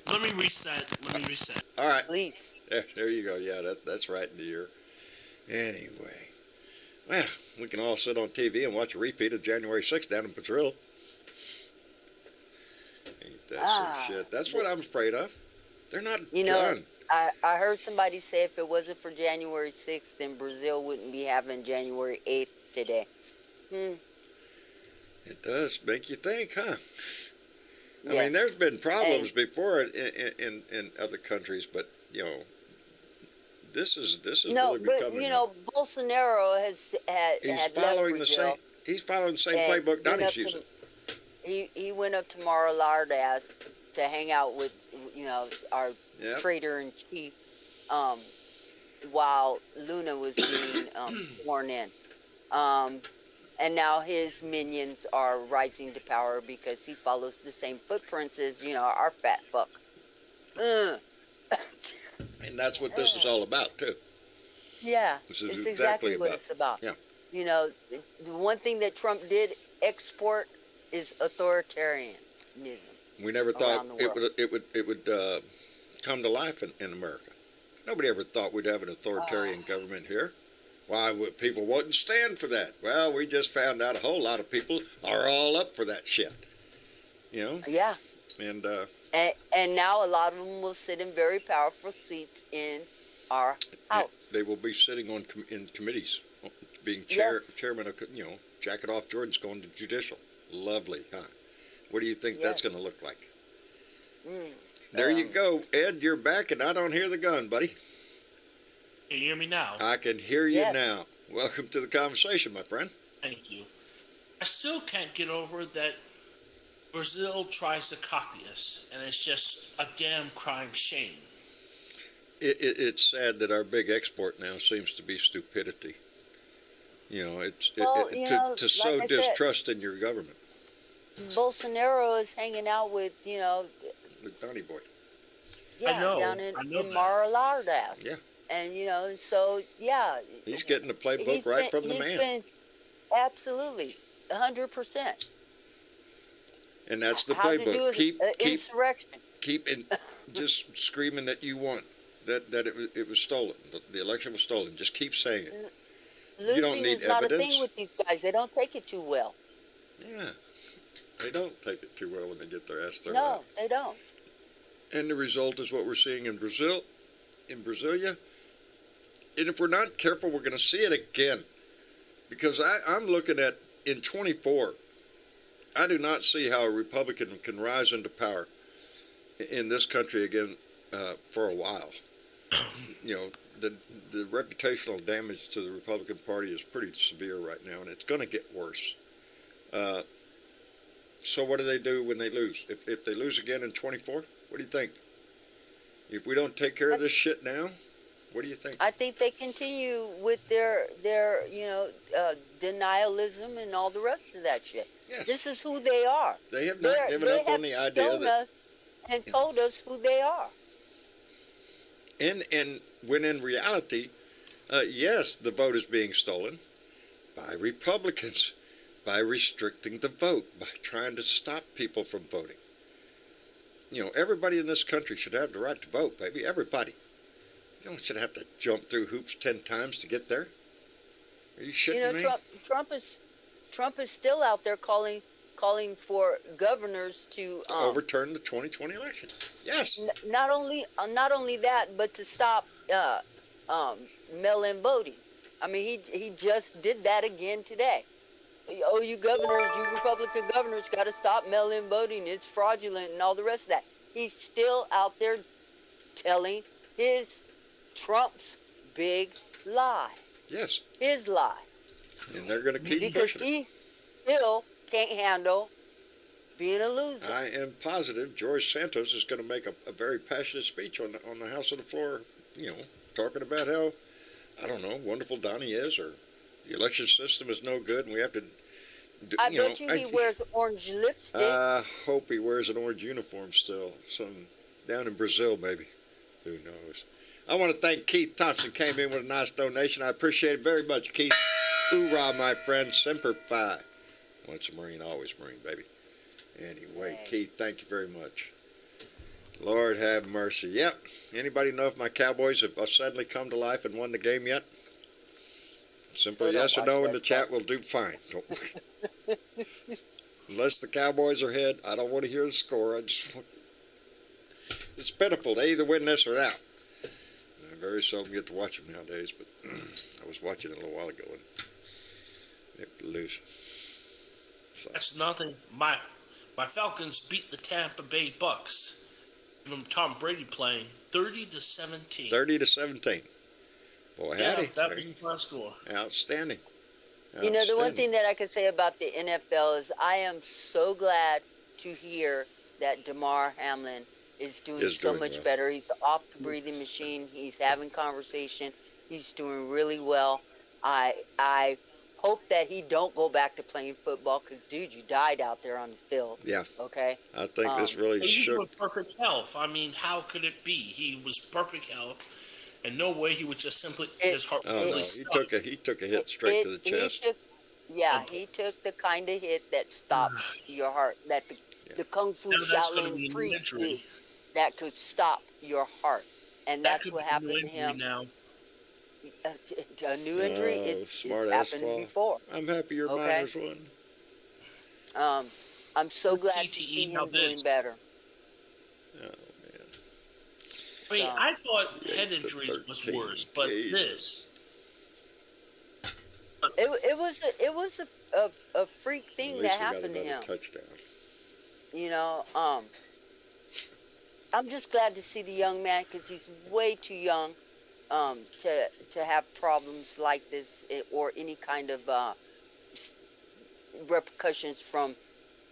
S5: Let me reset.
S2: all right.
S4: please.
S2: Yeah, there you go. Yeah, that's right in the ear. Anyway, well, we can all sit on TV and watch a repeat of January 6th down in Patril. Ain't that some shit? That's what I'm afraid of. They're not
S4: You know,
S2: done.
S4: I heard somebody say if it wasn't for January 6th, then Brazil wouldn't be having January 8th today.
S2: It does make you think, huh? I
S4: Yeah.
S2: mean, there's been problems before in other countries, but you know, this is
S4: No,
S2: really
S4: but
S2: becoming.
S4: you know, Bolsonaro
S2: he's
S4: had
S2: following
S4: left
S2: the
S4: Brazil,
S2: same. He's following the same
S4: and
S2: playbook
S4: went
S2: Donnie's
S4: up to-
S2: using.
S4: He went up to Mar-a-Lago to hang out with, you know, our
S2: Yeah.
S4: traitor in chief, while Luna was being sworn in. And now his minions are rising to power because he follows the same footprints as, you know, our fat fuck.
S2: And that's what this is all about, too.
S4: Yeah,
S2: This is
S4: it's
S2: exactly
S4: exactly what
S2: about-
S4: it's about.
S2: yeah.
S4: You know, the one thing that Trump did export is authoritarianism.
S2: We never thought
S4: Around the
S2: it would come to life in America. Nobody ever thought we'd have an authoritarian government here. Why would people wouldn't stand for that? Well, we just found out a whole lot of people are all up for that shit. You know,
S4: Yeah.
S2: and
S4: And now a lot of them will sit in very powerful seats in our house.
S2: they will be sitting in committees, being
S4: Yes.
S2: chairman of, you know, Jack it off Jordan's going to judicial. Lovely, huh? What do you think that's
S4: Yes.
S2: going to look like?
S4: Mm.
S2: There you go, Ed. You're back, and I don't hear the gun, buddy.
S5: Can you hear me now?
S2: I can hear you
S4: Yes.
S2: now. Welcome to the conversation, my friend.
S5: Thank you. I still can't get over that Brazil tries to copy us, and it's just a damn crying shame.
S2: It's sad that our big export now seems to be stupidity. You know,
S4: Well, you know,
S2: to sow
S4: like I said-
S2: distrust in your government.
S4: Bolsonaro is hanging out with, you know,
S2: The Donny boy.
S4: yeah,
S5: know,
S4: down in
S5: I know that.
S4: Mar-a-Lago.
S2: Yeah.
S4: And, you know, so, yeah.
S2: He's getting the playbook
S4: He's
S2: right
S4: been-
S2: from the
S4: he's
S2: man.
S4: been- absolutely, 100%.
S2: And that's the
S4: How to do
S2: playbook.
S4: it, insurrection.
S2: Keep just screaming that you want that it was stolen. The election was stolen. Just keep saying it. You don't
S4: Losing
S2: need
S4: is not a
S2: evidence.
S4: thing with these guys. They don't take it too well.
S2: Yeah, they don't take it too well when they get their ass thrown
S4: No,
S2: out.
S4: they don't.
S2: And the result is what we're seeing in Brazil, in Brasilia. And if we're not careful, we're going to see it again. Because I'm looking at, in 24, I do not see how a Republican can rise into power in this country again for a while. You know, the reputational damage to the Republican Party is pretty severe right now, and it's going to get worse. So what do they do when they lose? If they lose again in 24, what do you think? If we don't take care of this shit now, what do you think?
S4: I think they continue with their denialism and all the rest of that shit.
S2: Yes.
S4: This is who they are.
S2: They have not given up on the idea
S4: shown
S2: that...
S4: us and told us who they are.
S2: And when in reality, yes, the vote is being stolen by Republicans, by restricting the vote, by trying to stop people from voting. You know, everybody in this country should have the right to vote, baby. Everybody. You don't should have to jump through hoops 10 times to get there. Are you shitting me?
S4: Trump is still out there calling for governors to
S2: overturn the 2020 election. Yes.
S4: Not only that, but to stop mail-in voting. I mean, he just did that again today. Oh, you governors, you Republican governors, got to stop mail-in voting. It's fraudulent and all the rest of that. He's still out there telling Trump's big lie.
S2: Yes.
S4: His lie.
S2: And they're going to keep
S4: because
S2: pushing
S4: he still can't handle being a loser.
S2: I am positive George Santos is going to make a very passionate speech on the House of the floor, you know, talking about how, I don't know, wonderful Donnie is, or the election system is no good and we have to...
S4: I bet you he wears orange lipstick.
S2: I hope he wears an orange uniform still. Down in Brazil, maybe. Who knows? I want to thank Keith Thompson. Came in with a nice donation. I appreciate it very much, Keith. Hoorah, my friend. Semper Fi. Once a Marine, always Marine, baby. Anyway,
S4: Hey.
S2: Keith, thank you very much. Lord have mercy. Yep. Anybody know if my Cowboys have suddenly come to life and won the game yet? Simple
S4: Still don't
S2: yes or
S4: watch
S2: no in
S4: that
S2: the chat
S4: stuff.
S2: will do fine. Unless the Cowboys are ahead, I don't want to hear the score. It's pitiful. They either win this or that. I very seldom get to watch them nowadays, but I was watching it a little while ago and they lose. So.
S5: That's nothing. My Falcons beat the Tampa Bay Bucks. From Tom Brady playing 30-17.
S2: 30-17. Boy,
S5: Yeah,
S2: howdy.
S5: that was the final score.
S2: Outstanding.
S4: You know, the one
S2: Outstanding.
S4: thing that I could say about the NFL is I am so glad to hear that Damar Hamlin is doing so much
S2: well.
S4: better. He's off the breathing machine. He's having conversation. He's doing really well. I hope that he don't go back to playing football because, dude, you died out there on the field.
S2: Yeah.
S4: Okay?
S2: I think this really
S5: He's
S2: shook.
S5: in perfect health. I mean, how could it be? He was perfect health, and no way he would just simply his heart
S2: Oh, no.
S5: really
S2: He
S5: stopped.
S2: took a hit straight to the chest.
S4: He took the kind of hit that stops your heart, that the Kung Fu
S5: Now that's gonna be
S4: Shaolin
S5: an
S4: priest
S5: injury.
S4: did, that could stop your heart. And
S5: That
S4: that's
S5: could
S4: what
S5: be a
S4: happened
S5: new
S4: to
S5: injury
S4: him.
S5: now.
S4: A new injury,
S2: Oh,
S4: it's
S2: smart ass
S4: happened
S2: claw.
S4: before.
S2: I'm happy your
S4: Okay.
S2: miners won.
S4: I'm so
S5: With
S4: glad to
S5: CTE,
S4: see
S5: now
S4: him doing
S5: this.
S4: better.
S2: Oh, man.
S5: I mean,
S4: So-
S5: I thought head
S2: The
S5: injuries was
S2: 13
S5: worse, but
S2: days.
S5: this.
S4: It was a freak
S2: At
S4: thing
S2: least
S4: that
S2: we got
S4: happened to
S2: another
S4: him.
S2: touchdown.
S4: You know, I'm just glad to see the young man because he's way too young to have problems like this or any kind of repercussions from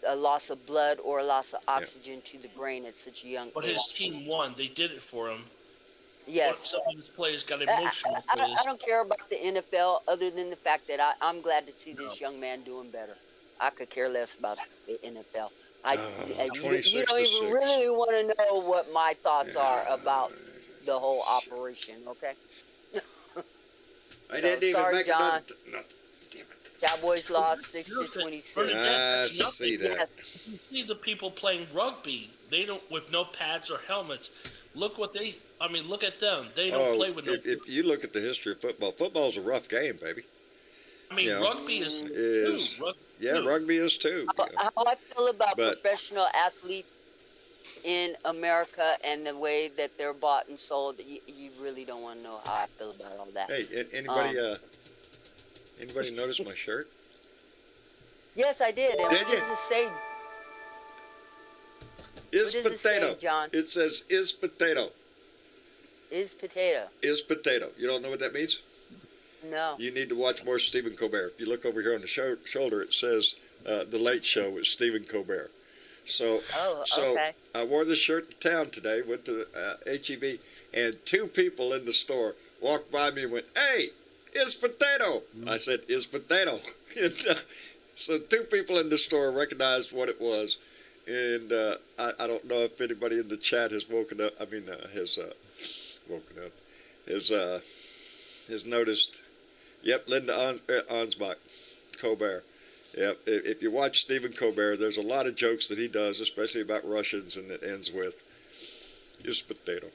S4: a loss of blood or a loss of oxygen to the brain at such a young
S5: But
S4: age.
S5: his team won. They did it for him. But
S4: Yes.
S5: some of his players got emotional for this.
S4: I don't care about the NFL other than the fact that I'm glad to see this young man doing better. I could care less about the NFL. You
S2: 26
S4: don't
S2: to
S4: even
S2: 6.
S4: really want to know what my thoughts are about the whole operation, okay?
S2: I didn't even
S4: sorry,
S2: make
S4: John.
S2: another. Damn it.
S4: Cowboys lost 6-26.
S5: Bernadette, that's
S2: I
S5: nothing.
S2: see that.
S4: Yes.
S5: You see the people playing rugby. They don't with no pads or helmets. Look what they. I mean, look at them. They don't play with no.
S2: If you look at the history of football, football's a rough game, baby.
S5: I mean,
S2: You know,
S5: rugby is
S2: is
S5: too.
S2: yeah, rugby is too.
S4: How I feel about
S2: But-
S4: professional athletes in America and the way that they're bought and sold, you really don't want to know how I feel about all that.
S2: Hey, anybody notice my shirt?
S4: Yes, I did. And
S2: Did
S4: what
S2: you?
S4: does it say?
S2: Is
S4: What does it say,
S2: potato.
S4: John?
S2: It says is potato.
S4: Is potato?
S2: Is potato. You don't know what that means?
S4: No.
S2: You need to watch more Stephen Colbert. If you look over here on the shoulder, it says The Late Show with Stephen Colbert. So,
S4: Okay.
S2: I wore this shirt to town today, went to HEB, and two people in the store walked by me and went, "Hey, is potato." I said, "Is potato." And, so two people in the store recognized what it was. And I don't know if anybody in the chat has woken up, has woken up, has noticed. Yep, Linda Ansbach, Colbert. Yep, if you watch Stephen Colbert, there's a lot of jokes that he does, especially about Russians, and it ends with, "Is potato."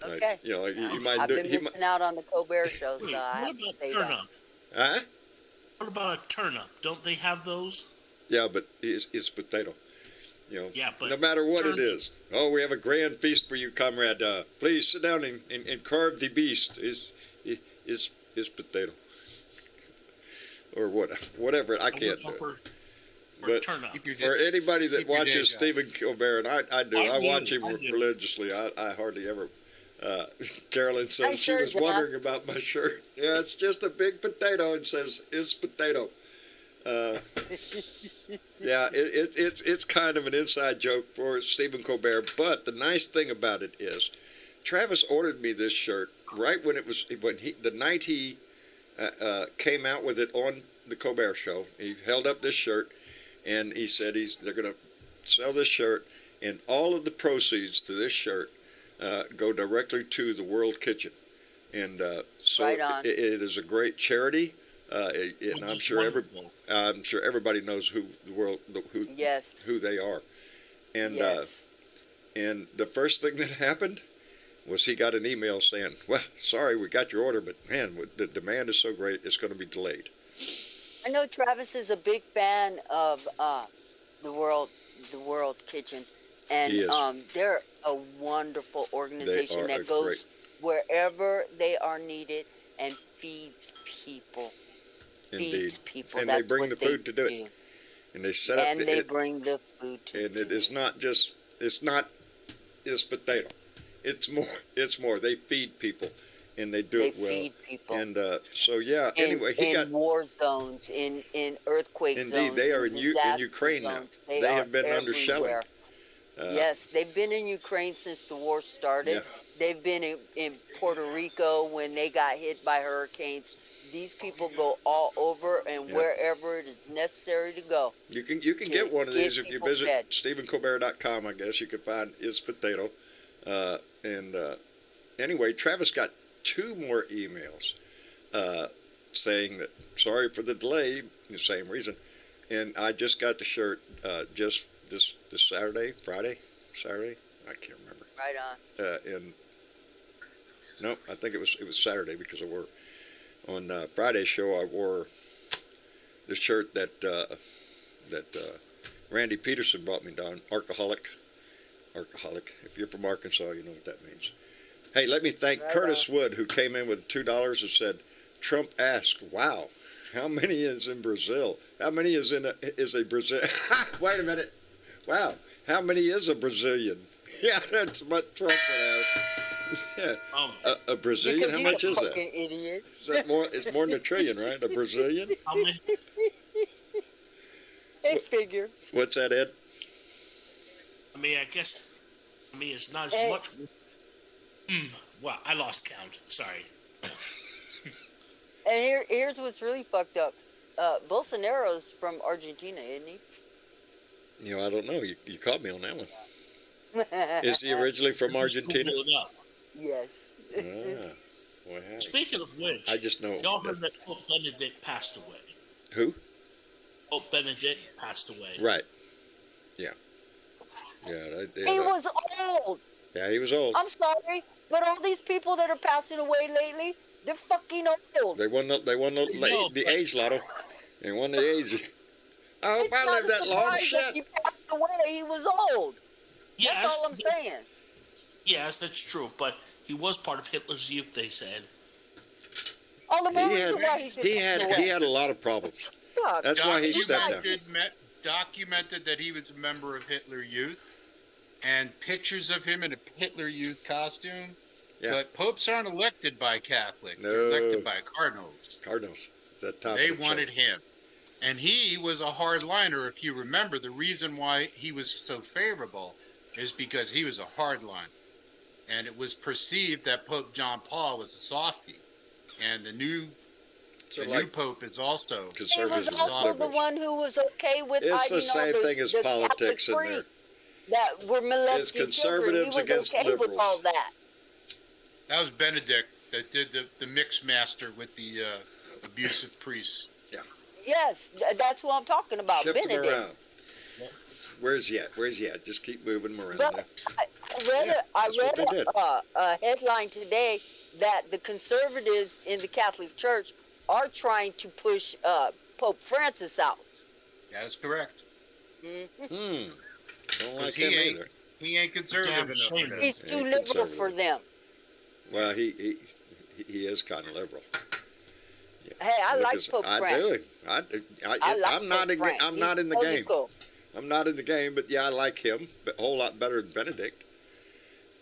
S4: Okay.
S2: Like, you know, like you might
S4: I've
S2: do.
S4: been missing out on the Colbert show, so
S5: Wait,
S4: I
S5: what
S4: have to
S5: about
S4: say that.
S5: turnip?
S2: Huh?
S5: What about a turnip? Don't they have those?
S2: Yeah, but it's potato. You know,
S5: Yeah, but
S2: no matter what it
S5: turnip-
S2: is. Oh, we have a grand feast for you, comrade. Please sit down and carve the beast. Is potato. Or whatever. I can't do it.
S5: Or
S2: But
S5: turnip.
S3: Keep your
S2: for anybody that
S3: Keep your day
S2: watches
S3: job.
S2: Stephen Colbert, and I do, I
S5: I do,
S2: watch him
S5: I do.
S2: religiously. I hardly ever. Carolyn said
S4: Nice
S2: she
S4: shirt,
S2: was
S4: John.
S2: wondering about my shirt. Yeah, it's just a big potato and says "is potato." Yeah, it's kind of an inside joke for Stephen Colbert. But the nice thing about it is, Travis ordered me this shirt right when the night he came out with it on the Colbert Show. He held up this shirt, and he said they're going to sell this shirt, and all of the proceeds to this shirt go directly to the World Kitchen, and so
S4: Right on.
S2: it is a great charity. And
S5: Which
S2: I'm
S5: is
S2: sure
S5: wonderful.
S2: I'm sure everybody knows who
S4: Yes.
S2: who they are, and
S4: Yes.
S2: and the first thing that happened was he got an email saying, "Well, sorry, we got your order, but man, the demand is so great, it's going to be delayed."
S4: I know Travis is a big fan of the World Kitchen, and
S2: He is.
S4: they're a wonderful organization
S2: are a
S4: that goes
S2: great-
S4: wherever they are needed and feeds people.
S2: Indeed,
S4: Feeds people.
S2: and they
S4: That's
S2: bring
S4: what
S2: the food to do it, and they set
S4: And
S2: up
S4: they bring the food to
S2: and it
S4: do
S2: is not just it's potato. It's more. They feed people, and they do
S4: They
S2: it well.
S4: feed people.
S2: And so yeah. Anyway, he
S4: in
S2: got.
S4: war zones, in earthquake zones.
S2: Indeed, they are in
S4: disaster
S2: Ukraine now.
S4: zones.
S2: They
S4: are
S2: have been under shelling.
S4: everywhere. Yes, they've been in Ukraine since the war started.
S2: Yeah.
S4: They've been in Puerto Rico when they got hit by hurricanes. These people go all over and
S2: Yeah.
S4: wherever it is necessary to go.
S2: You can
S4: to
S2: get one of
S4: get
S2: these if you
S4: people
S2: visit
S4: fed.
S2: StephenColbert.com. I guess you can find Is Potato. Anyway, Travis got 2 more emails saying that sorry for the delay, the same reason. And I just got the shirt just this Saturday, Saturday, I can't remember.
S4: Right on.
S2: And no, I think it was Saturday because I wore on Friday's show. I wore the shirt that Randy Peterson brought me down. Alcoholic. If you're from Arkansas, you know what that means. Hey, let me thank
S4: Right
S2: Curtis Wood, who came in with $2 and said, Trump asked, "Wow, how many is in Brazil? How many is a Brazil?" Wait a minute. Wow, how many is a Brazilian? Yeah, that's what Trump would ask. Yeah. A Brazilian,
S4: Because
S2: how
S4: you're
S2: much
S4: a
S2: is that?
S4: fucking idiot.
S2: Is that more? It's more than a trillion, right? A Brazilian?
S5: How many?
S4: It figures.
S2: What's that, Ed?
S5: I mean, it's not as
S4: Hey.
S5: much. Wow, I lost count. Sorry.
S4: And here's what's really fucked up. Bolsonaro's from Argentina, isn't he?
S2: You know, I don't know. You caught me on that one. Is he originally from
S5: Just
S2: Argentina?
S5: Google it up.
S4: Yes.
S2: Ah, well, howdy.
S5: Speaking of which,
S2: I just know.
S5: y'all heard that Pope Benedict passed away.
S2: Who?
S5: Pope Benedict passed away.
S2: Right. Yeah. Yeah.
S4: He was old.
S2: Yeah, he was old.
S4: I'm sorry. But all these people that are passing away lately, they're fucking old.
S2: They won the age lotto. They won the age. I hope
S4: It's
S2: I
S4: not
S2: live
S4: a
S2: that long.
S4: surprise that
S2: Shit.
S4: he passed away. He was old.
S5: Yes,
S4: That's all I'm saying.
S5: yes, that's true. But he was part of Hitler's youth, they said.
S4: All the more
S2: He
S4: reason why he should pass away.
S2: had a lot of problems.
S4: God,
S2: That's why he stepped down.
S3: Documented that he was a member of Hitler Youth, and pictures of him in a Hitler Youth costume.
S2: Yeah.
S3: But popes aren't elected by Catholics;
S2: No.
S3: they're elected by cardinals.
S2: Cardinals. That top.
S3: They
S2: of the
S3: wanted
S2: chain.
S3: him, and he was a hardliner. If you remember, the reason why he was so favorable is because he was a hardliner, and it was perceived that Pope John Paul was a softie, and the new pope is also
S4: he
S2: Conservatives
S4: was
S2: and
S4: also the
S2: liberals.
S4: one who was okay with
S2: It's
S4: hiding
S2: the same
S4: all
S2: thing as
S4: the
S2: politics
S4: Catholic
S2: in there.
S4: priests that were molesting
S2: It's
S4: children. He
S2: conservatives
S4: was
S2: against
S4: okay with
S2: liberals.
S4: all that.
S3: that was Benedict that did the mix master with the abusive priests.
S4: Yes, that's what I'm talking about.
S2: Shift him
S4: Benedict.
S2: around. Where's he at? Where's he at? Just keep moving him around.
S4: But
S2: There.
S4: I
S2: that's what they
S4: read
S2: did.
S4: a headline today that the conservatives in the Catholic Church are trying to push Pope Francis out.
S3: That is correct.
S2: Don't like
S3: 'Cause
S2: him
S3: he ain't-
S2: either.
S3: He ain't conservative
S5: Damn
S3: enough
S5: shame.
S3: for them.
S4: He's too
S2: Ain't
S4: liberal
S2: conservative.
S4: for them.
S2: Well, he is kind of liberal.
S4: Hey, I
S2: Look,
S4: like Pope Francis.
S2: I do.
S4: I like
S2: I'm not
S4: Pope
S2: in.
S4: Francis.
S2: I'm not
S4: He's
S2: in the
S4: totally
S2: game.
S4: cool.
S2: I'm not in the game, but yeah, I like him. But a whole lot better than Benedict.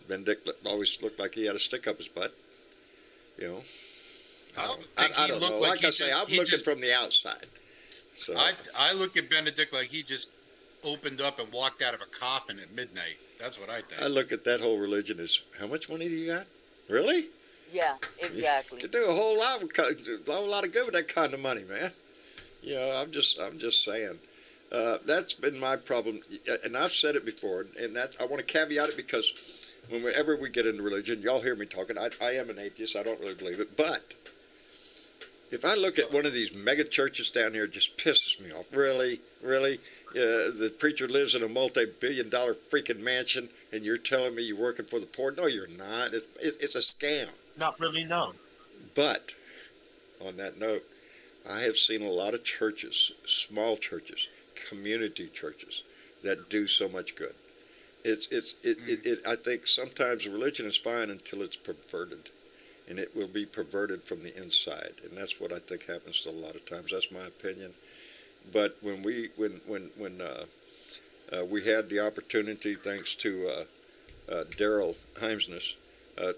S2: Benedict always looked like he had a stick up his butt. You know. I don't know. Like I say, I'm looking from the outside. So
S3: I look at Benedict like he just opened up and walked out of a coffin at midnight. That's what I think.
S2: I look at that whole religion as, how much money do you got? Really?
S4: Yeah, exactly.
S2: You could do a whole lot of good with that kind of money, man. You know, I'm just saying. That's been my problem, and I've said it before, and I want to caveat it because whenever we get into religion, y'all hear me talking. I am an atheist. I don't really believe it, but if I look at one of these mega churches down here, it just pisses me off. Really? The preacher lives in a multi-billion-dollar freaking mansion, and you're telling me you're working for the poor? No, you're not. It's a scam.
S5: Not really known.
S2: But on that note, I have seen a lot of churches, small churches, community churches, that do so much good. I think sometimes religion is fine until it's perverted, and it will be perverted from the inside, and that's what I think happens a lot of times. That's my opinion. But when we had the opportunity, thanks to Daryl Heimsness,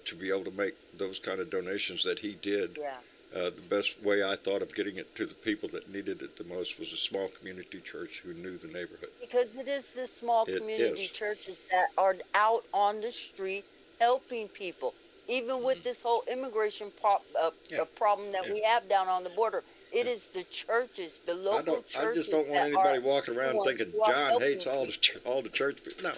S2: to be able to make those kind of donations that he did.
S4: Yeah.
S2: The best way I thought of getting it to the people that needed it the most was a small community church who knew the neighborhood.
S4: Because it is the small
S2: It
S4: community
S2: is.
S4: churches that are out on the street helping people. Even with this whole immigration problem that we have down on the border, it is the churches, the local churches.
S2: I just don't want
S4: that
S2: anybody
S4: are
S2: walking
S4: the
S2: around
S4: ones
S2: thinking
S4: who are
S2: John
S4: helping
S2: hates all
S4: people.
S2: the church people. No,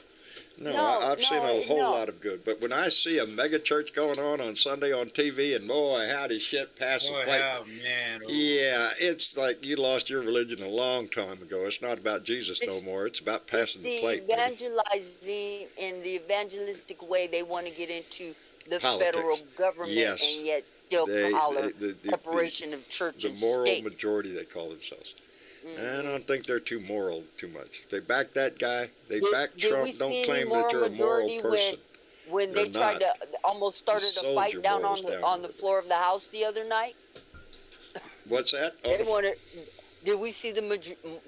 S4: No,
S2: I've seen a whole
S4: no.
S2: lot of good. But when I see a mega church going on Sunday on TV, and boy, howdy shit, pass the plate.
S3: Oh, man. Oh.
S2: Yeah, it's like you lost your religion a long time ago. It's not about Jesus no more. It's about passing the plate.
S4: The
S2: baby.
S4: evangelizing in the evangelistic way they want to get into the
S2: Politics.
S4: federal government,
S2: Yes.
S4: and yet still holler
S2: the
S4: separation of church
S2: the
S4: and
S2: moral
S4: state.
S2: majority, they call themselves.
S4: Mhm.
S2: I don't think they're too moral too much. They back that guy. They
S4: Did-
S2: back
S4: did we
S2: Trump.
S4: see
S2: Don't
S4: any
S2: claim that you're a moral
S4: majority
S2: person.
S4: when they
S2: They're
S4: tried
S2: not.
S4: to almost started a
S2: Soldier
S4: fight down
S2: morals
S4: on the
S2: down
S4: the
S2: there.
S4: floor of the House the other night?
S2: What's that? Oh,
S4: They wanted. Did we see the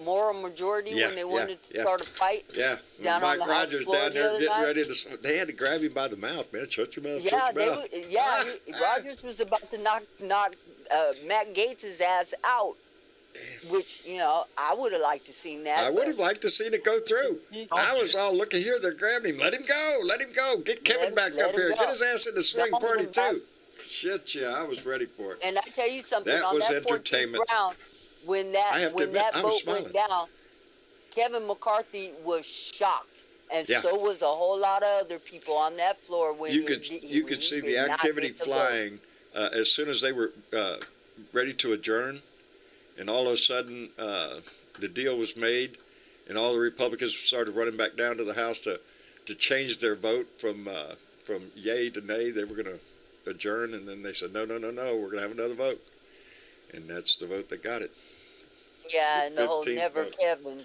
S4: moral majority
S2: Yeah,
S4: when they
S2: yeah,
S4: wanted to
S2: yeah.
S4: start a fight?
S2: yeah,
S4: down on
S2: Mike
S4: the House
S2: Rogers
S4: floor
S2: down
S4: the
S2: there
S4: other
S2: getting
S4: night?
S2: ready to. They had to grab him by the mouth, man. Shut your mouth.
S4: Yeah,
S2: shut your mouth.
S4: Rogers was about to knock Matt Gates' ass out, which I would have liked to seen that.
S2: I would
S4: but-
S2: have liked to seen it go through. I was all looking here. They're grabbing him. Let him go. Let him go. Get Kevin back
S4: let
S2: up
S4: him
S2: here.
S4: go.
S2: Get his ass in the swing
S4: Let him
S2: party
S4: back.
S2: too. Shit, yeah, I was ready for it.
S4: And I tell you something,
S2: That
S4: on
S2: was
S4: that 14th
S2: entertainment.
S4: round, when
S2: I have
S4: that
S2: to
S4: when
S2: admit,
S4: that
S2: I was
S4: vote went
S2: smiling.
S4: down, Kevin McCarthy was shocked, and
S2: Yeah.
S4: so was a whole lot of other people on that floor when
S2: You could see the
S4: did not
S2: activity
S4: get the vote.
S2: flying as soon as they were ready to adjourn, and all of a sudden the deal was made, and all the Republicans started running back down to the House to change their vote from from yay to nay. They were going to adjourn, and then they said, no, we're going to have another vote. And that's the vote that got it.
S4: Yeah, and the whole
S2: 15th
S4: never
S2: vote.
S4: Kevin,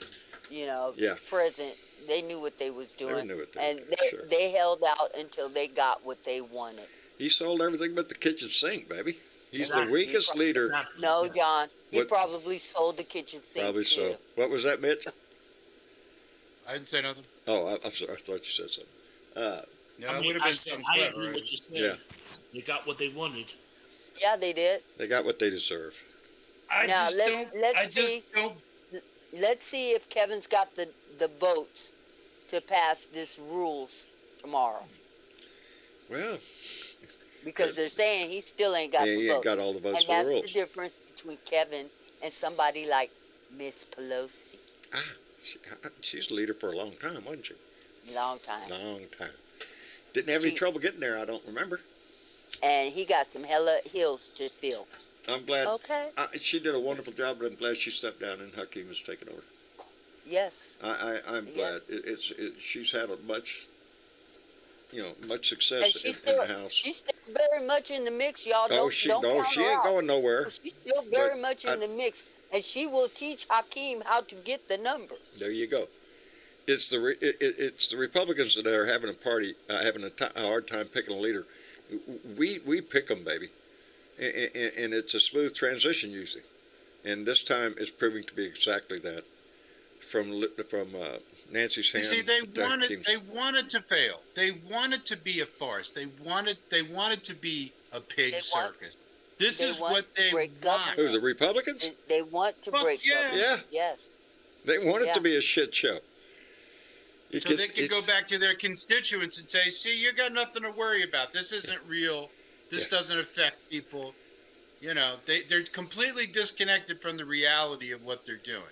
S2: Yeah.
S4: present. They knew what they was doing,
S2: knew what they
S4: and
S2: were doing, sure.
S4: they held out until they got what they wanted.
S2: He sold everything but the kitchen sink, baby. He's
S5: Exactly.
S2: the weakest leader.
S5: Exactly.
S4: No,
S5: Yeah.
S4: John, he
S2: What-
S4: probably sold the kitchen sink
S2: Probably
S4: too.
S2: so. What was that, Mitch?
S3: I didn't say nothing.
S2: Oh, I'm sorry. I thought you said something.
S3: No,
S5: I
S3: it
S5: mean,
S3: would have
S5: I
S3: been
S5: said,
S3: something
S5: I
S3: clever.
S5: agree
S3: Right?
S5: with you said.
S2: Yeah.
S5: They got what they wanted.
S4: Yeah, they did.
S2: They got what they deserve.
S3: I
S4: Now,
S3: just
S4: let's-
S3: don't.
S4: let's
S3: I just
S4: see.
S3: don't.
S4: Let's see if Kevin's got the votes to pass this rules tomorrow,
S2: Well,
S4: because they're saying he still ain't got
S2: yeah,
S4: the
S2: he ain't
S4: votes.
S2: got all the votes
S4: And
S2: for the
S4: that's the
S2: rules.
S4: difference between Kevin and somebody like Miss Pelosi.
S2: She's the leader for a long time, wasn't she?
S4: Long time.
S2: Long time. Didn't have any
S4: She-
S2: trouble getting there, I don't remember.
S4: And he got some hella hills to fill.
S2: I'm glad.
S4: Okay.
S2: She did a wonderful job, but I'm glad she stepped down and Hakeem has taken over.
S4: Yes.
S2: I'm
S4: Yeah.
S2: glad. She's had much
S4: And
S2: success
S4: she's
S2: in
S4: still,
S2: the House.
S4: she's still very much in the mix, y'all.
S2: Oh,
S4: Don't count
S2: she
S4: her
S2: ain't
S4: out.
S2: going nowhere.
S4: She's still very
S2: But
S4: much in the mix, and she will teach Hakeem how to get the numbers.
S2: There you go. It's the Republicans that are having a hard time picking a leader. We pick them, baby, and it's a smooth transition usually, and this time it's proving to be exactly that. From Nancy's hand.
S3: See, they
S2: to
S3: wanted.
S2: Hakeem's.
S3: They wanted to fail. They wanted to be a farce. They wanted to be a pig circus. This
S4: they
S3: is
S4: want
S3: what
S4: to
S3: they
S4: break
S3: want.
S4: government.
S2: Who, the Republicans?
S4: They want to
S3: Fuck
S4: break
S3: yeah.
S4: government.
S2: Yeah.
S4: Yes.
S2: They want it
S4: Yeah.
S2: to be a shit show.
S3: So they can go back to their constituents and say, "See, you got nothing to worry about. This isn't real. This doesn't affect people." They're completely disconnected from the reality of what they're doing.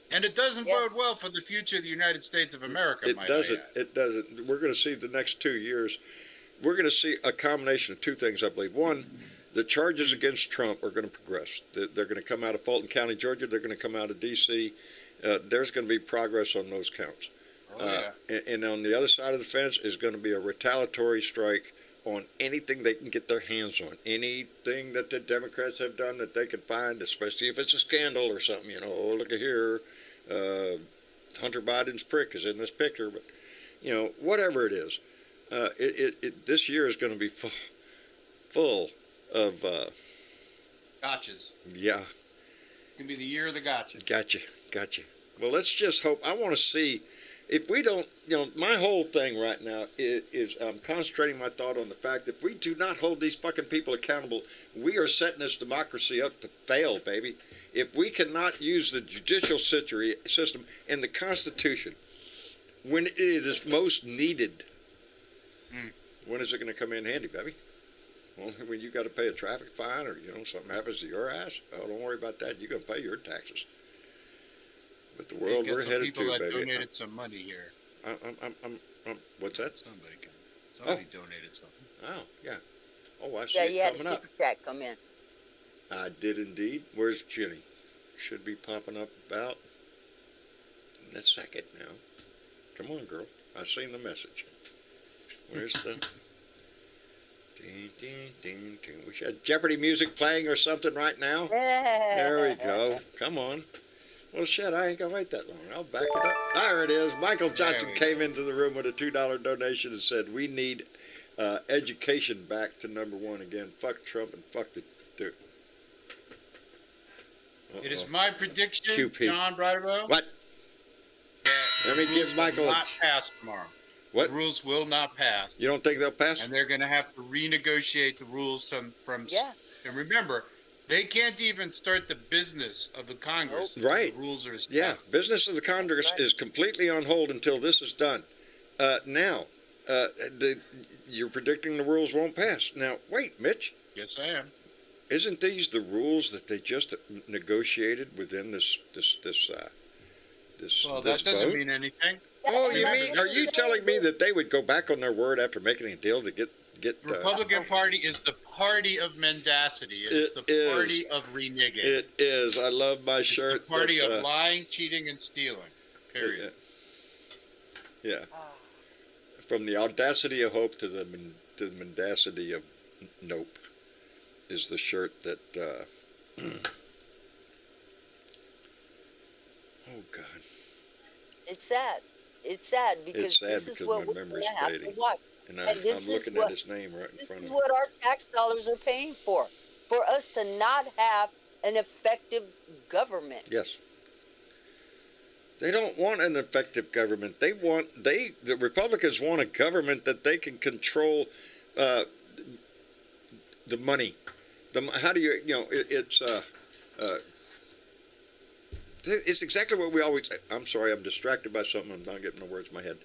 S3: And it doesn't bode well for the future of the United States of America,
S2: It
S3: might
S2: doesn't.
S3: I add.
S2: It doesn't. We're going to see the next 2 years. We're going to see a combination of two things, I believe. One, the charges against Trump are going to progress. They're going to come out of Fulton County, Georgia. They're going to come out of D.C. There's going to be progress on those counts. And on the other side of the fence is going to be a retaliatory strike on anything they can get their hands on. Anything that the Democrats have done that they could find, especially if it's a scandal or something. Oh, look at here. Hunter Biden's prick is in this picture, but whatever it is, this year is going to be full of
S3: Gotchas.
S2: yeah.
S3: It's going to be the year of the gotchas.
S2: Gotcha. Well, let's just hope. I want to see if we don't. My whole thing right now is I'm concentrating my thought on the fact that if we do not hold these fucking people accountable, we are setting this democracy up to fail, baby. If we cannot use the judicial system and the Constitution when it is most needed, when is it going to come in handy, baby? Well, when you got to pay a traffic fine or something happens to your ass, oh, don't worry about that. You're going to pay your taxes. But the world we're headed to,
S3: people that
S2: baby.
S3: donated some money here.
S2: What's that?
S3: Somebody donated something.
S2: Oh, yeah. Oh, I see
S4: Yeah, you
S2: it
S4: had a
S2: coming up.
S4: super chat come in.
S2: I did indeed. Where's Jenny? Should be popping up about in a second now. Come on, girl. I've seen the message. Where's the... Ding, ding, ding, ding. We should have Jeopardy music playing or something right now. There we go. Come on. Well, shit, I ain't going to wait that long. I'll back it up. There it is. Michael Johnson came into the room with a $2 donation and said, we need education back to number one again. Fuck Trump and fuck the...
S3: It is my prediction,
S2: QP.
S3: John Bridewell,
S2: What?
S3: that
S2: Let me
S3: the
S2: give
S3: rules
S2: Michael
S3: will
S2: a-
S3: not pass tomorrow.
S2: What?
S3: The rules will not pass.
S2: You don't think they'll pass?
S3: And they're going to have to renegotiate the rules from
S4: Yeah.
S3: And remember, they can't even start the business of the Congress until
S2: Right.
S3: the rules are
S2: Yeah,
S3: established.
S2: business of the Congress is completely on hold until this is done. Now, you're predicting the rules won't pass. Now, wait, Mitch,
S3: Yes, I am.
S2: isn't these the rules that they just negotiated within this
S3: Well,
S2: this
S3: that doesn't
S2: vote?
S3: mean anything.
S2: Oh, you
S3: Remember,
S2: mean? Are you telling me that they would go back on their word after making a deal to get?
S3: The Republican Party is the party of mendacity. It is the
S2: is.
S3: party of reneging.
S2: It is. I love my
S3: It's
S2: shirt.
S3: the party
S2: that,
S3: of lying, cheating, and stealing. Period.
S2: Yeah. From the audacity of hope to the mendacity of nope is the shirt that. Oh God.
S4: It's sad. It's sad because
S2: It's sad
S4: this is
S2: because
S4: what
S2: my
S4: we're
S2: memory's
S4: gonna have to
S2: fading.
S4: watch.
S2: And
S4: And this
S2: I'm
S4: is
S2: looking
S4: what
S2: at his name right in
S4: this
S2: front
S4: is
S2: of me.
S4: what our tax dollars are paying for us to not have an effective government.
S2: Yes. They don't want an effective government. The Republicans want a government that they can control the money. How do you, it's exactly what we always, I'm sorry, I'm distracted by something. I'm not getting the words in my head.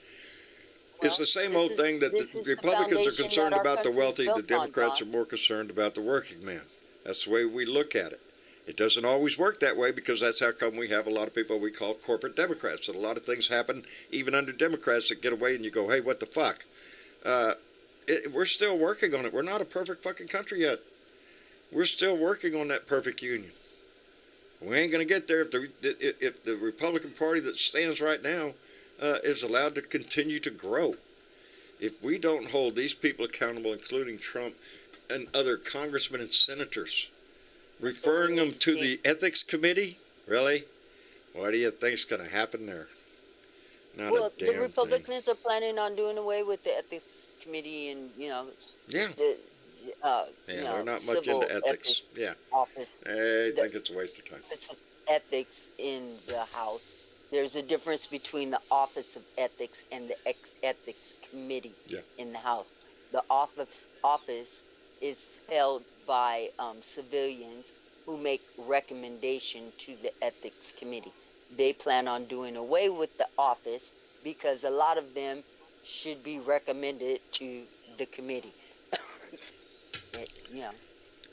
S2: It's the same old thing that the Republicans are concerned about the wealthy, the Democrats are more concerned about the working man. That's the way we look at it. It doesn't always work that way because that's how come we have a lot of people we call corporate Democrats. And a lot of things happen even under Democrats that get away and you go, hey, what the fuck? We're still working on it. We're not a perfect fucking country yet. We're still working on that perfect union. We ain't going to get there if the Republican Party that stands right now is allowed to continue to grow. If we don't hold these people accountable, including Trump and other congressmen and senators, referring them to the ethics committee, really? What do you think's going to happen there? Not a damn
S4: the Republicans are planning on doing away with the ethics committee and
S2: Yeah.
S4: the
S2: They're not much
S4: civil
S2: into ethics. Yeah.
S4: office.
S2: I think it's a waste of time.
S4: Office of ethics in the House. There's a difference between the Office of Ethics and the Ethics Committee in the House. The office is held by civilians who make recommendation to the Ethics Committee. They plan on doing away with the office because a lot of them should be recommended to the committee.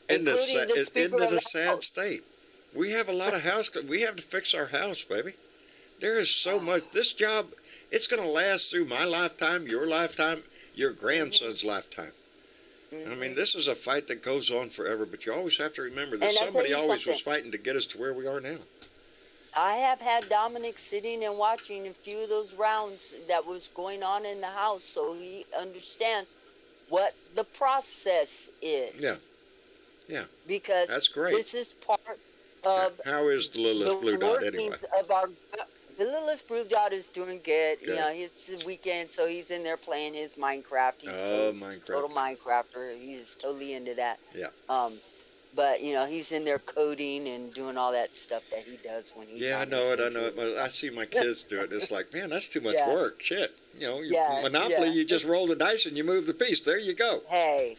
S2: Isn't it a
S4: the
S2: sad
S4: House.
S2: state? We have a lot of house. We have to fix our house, baby. There is so much. This job, it's going to last through my lifetime, your lifetime, your grandson's lifetime. I mean, this is a fight that goes on forever, but you always have to remember that somebody always was fighting to get us to where we are now.
S4: I have had Dominic sitting and watching a few of those rounds that was going on in the House, so he understands what the process is.
S2: Yeah. Yeah.
S4: Because
S2: that's great.
S4: This is part of
S2: how is the littlest blue dot anyway?
S4: The littlest blue dot is doing good.
S2: Good.
S4: You know, it's the weekend, so he's in there playing his Minecraft. He's total Minecrafter. He's totally into that.
S2: Yeah.
S4: But you know, he's in there coding and doing all that stuff that he does when he's.
S2: Yeah, I know it. I see my kids do it. It's like, man, that's too much work. Shit. You know, Monopoly, you just roll the dice and you move the piece. There you go.
S4: Hey,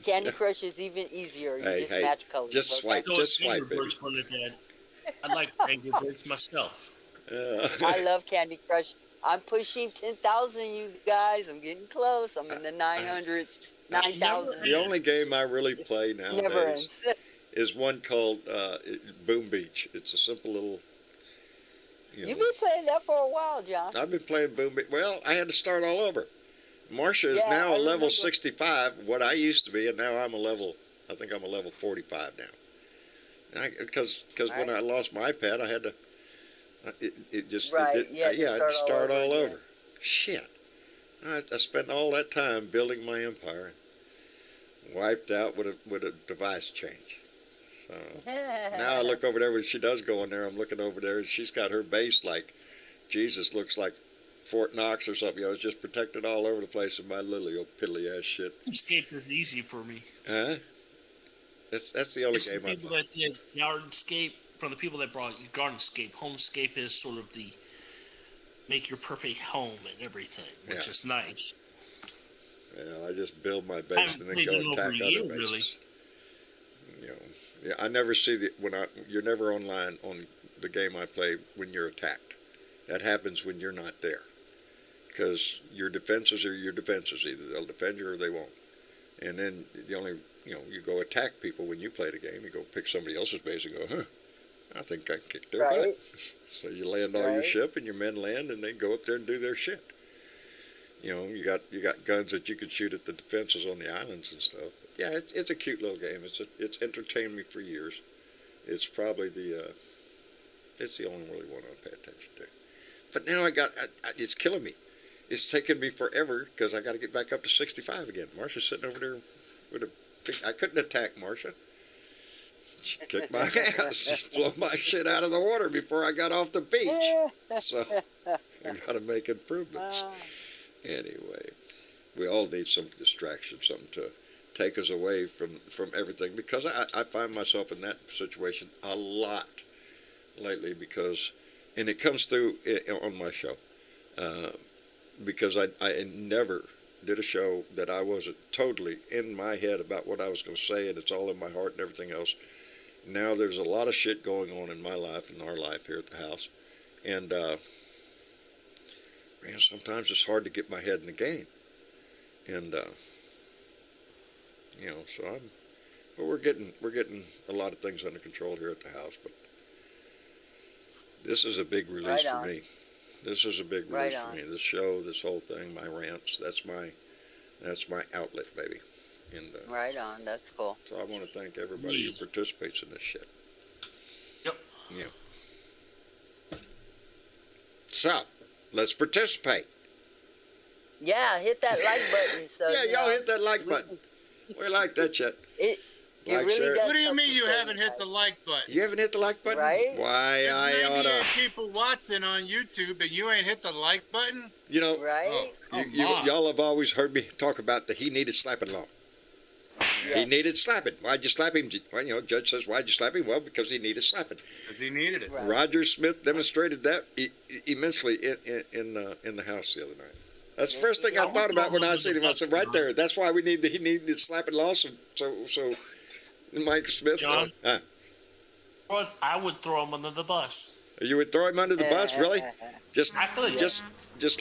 S4: Candy Crush is even easier. You just match colors.
S2: Just swipe, baby.
S5: I like Angry Birds myself.
S4: I love Candy Crush. I'm pushing 10,000, you guys. I'm getting close. I'm in the 900s, 9,000.
S2: The only game I really play nowadays is one called Boom Beach. It's a simple little.
S4: You've been playing that for a while, John.
S2: I've been playing Boom Beach. Well, I had to start all over. Marcia is now a level 65, what I used to be, and now I'm I think I'm a level 45 now. Because when I lost my iPad, I had to. I had to start all over. Shit. I spent all that time building my empire, wiped out with a device change. So now I look over there when she does go in there. I'm looking over there, and she's got her base like Jesus looks like Fort Knox or something. It's just protected all over the place in my little old piddly ass shit.
S5: Escape is easy for me.
S2: Huh? That's the only game I play.
S5: That did Gardenscape. From the people that brought you Gardenscape, Homescape is sort of the make your perfect home and everything, which is nice.
S2: Yeah, I just build my base and then go attack other bases. Really. I never see you're never online on the game I play when you're attacked. That happens when you're not there, because your defenses are your defenses. Either they'll defend you or they won't. And then the only you go attack people when you play the game. You go pick somebody else's base and go, I think I can kick their butt. So you land all your ship and your men land and they go up there and do their shit. You got guns that you could shoot at the defenses on the islands and stuff. But yeah, it's a cute little game. It's entertained me for years. It's probably it's the only really one I pay attention to. But now it's killing me. it's taken me forever because I got to get back up to 65 again. Marsha's sitting over there with a big, I couldn't attack Marsha. She kicked my ass. She blew my shit out of the water before I got off the beach. So I got to make improvements. Anyway, we all need some distraction, something to take us away from everything, because I find myself in that situation a lot lately, because, and it comes through on my show, because I never did a show that I wasn't totally in my head about what I was going to say, and it's all in my heart and everything else. Now there's a lot of shit going on in my life and our life here at the house, and man, sometimes it's hard to get my head in the game, and you know, so but we're getting a lot of things under control here at the house. But this is a big release for me. This is a big release for me. This show, this whole thing, my rants, that's my outlet, baby. And
S4: right on. That's cool.
S2: so I want to thank everybody who participates in this shit.
S5: Yep.
S2: Yeah. So let's participate.
S4: Yeah, hit that like button. So,
S2: Yeah, y'all hit that like button. We like that shit.
S4: It
S2: Like,
S4: really
S2: share.
S4: does.
S3: What do you mean you
S4: something
S3: haven't hit the like button?
S2: You haven't hit the like button?
S4: Right?
S2: Why,
S3: There's
S2: I
S3: 98
S2: oughta.
S3: people watching on YouTube, and you ain't hit the like button?
S2: You know,
S4: Right?
S3: Oh, come on.
S2: y'all have always heard me talk about that he needed slapping law.
S4: Yeah.
S2: He needed slapping. Why'd you slap him? Well, you know, judge says, why'd you slap him? Well, because he needed slapping.
S3: Because he needed it.
S4: Right.
S2: Roger Smith demonstrated that immensely in the house the other night. That's the first thing I thought about when I seen him. I said, right there. That's why he needed slapping law. So Mike Smith.
S5: John? I would throw him under the bus.
S2: You would throw him under the bus, really? Just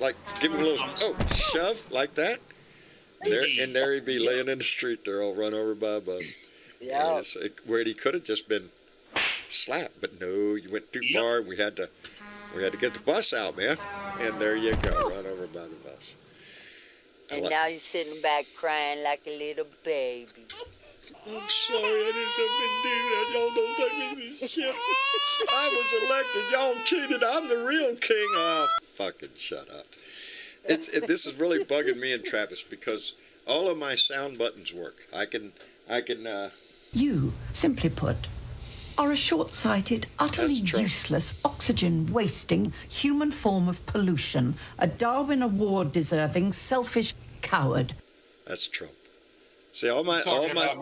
S2: like give him a little shove like that. There he'd be laying in the street there, all run over by a bus.
S4: Yeah.
S2: Where he could have just been slapped, but no, you went too far. And we had to get the bus out, man. And there you go, run over by the bus.
S4: And now he's sitting back crying like a little baby.
S2: I'm sorry, I didn't mean to do that. Y'all don't take me this shit. I was elected. Y'all cheated. I'm the real king. Oh, fucking shut up. This is really bugging me and Travis, because all of my sound buttons work. I can.
S6: You, simply put, are a short-sighted, utterly
S2: That's true.
S6: useless, oxygen-wasting human form of pollution, a Darwin Award-deserving, selfish coward.
S2: That's Trump. See, all my.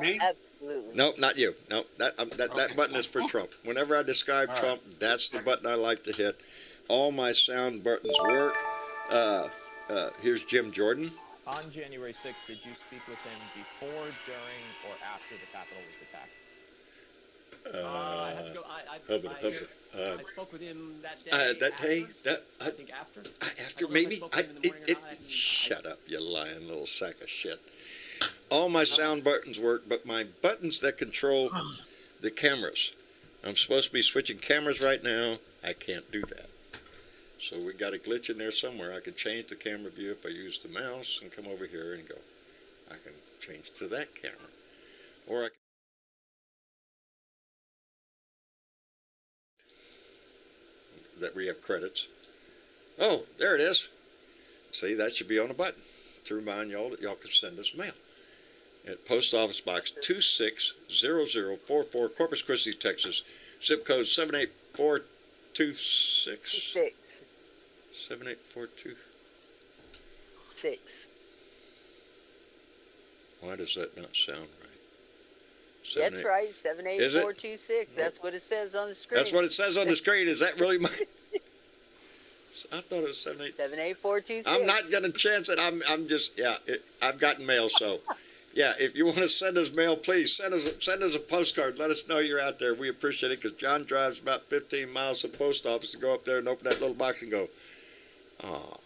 S3: Me?
S4: Absolutely.
S2: No, not you. No, that button is for Trump. Whenever I describe Trump, that's the button I like to hit. All my sound buttons work. Here's Jim Jordan.
S7: On January 6th, did you speak with him before, during, or after the Capitol was attacked?
S8: I have to go. I spoke with him that day. I think after.
S2: After
S8: I don't know if I
S2: maybe.
S8: spoke with him in the morning or not.
S2: Shut up, you lying little sack of shit. All my sound buttons work, but my buttons that control the cameras. I'm supposed to be switching cameras right now. I can't do that. So we got a glitch in there somewhere. I can change the camera view if I use the mouse and come over here and go. I can change to that camera. Or I can. That we have credits. Oh, there it is. See, that should be on a button to remind y'all that y'all can send us mail. At Post Office Box 260044, Corpus Christi, Texas. Zip code 78426. 78426.
S4: 6.
S2: Why does that not sound right?
S4: That's right. 78426. That's what it says on the screen.
S2: That's what it says on the screen. Is that really my? I thought it was
S4: 78426.
S2: I'm not gonna chance it. I'm just I've gotten mail, so yeah. If you want to send us mail, please send us a postcard. Let us know you're out there. We appreciate it, because John drives about 15 miles to the post office to go up there and open that little box and go. Oh.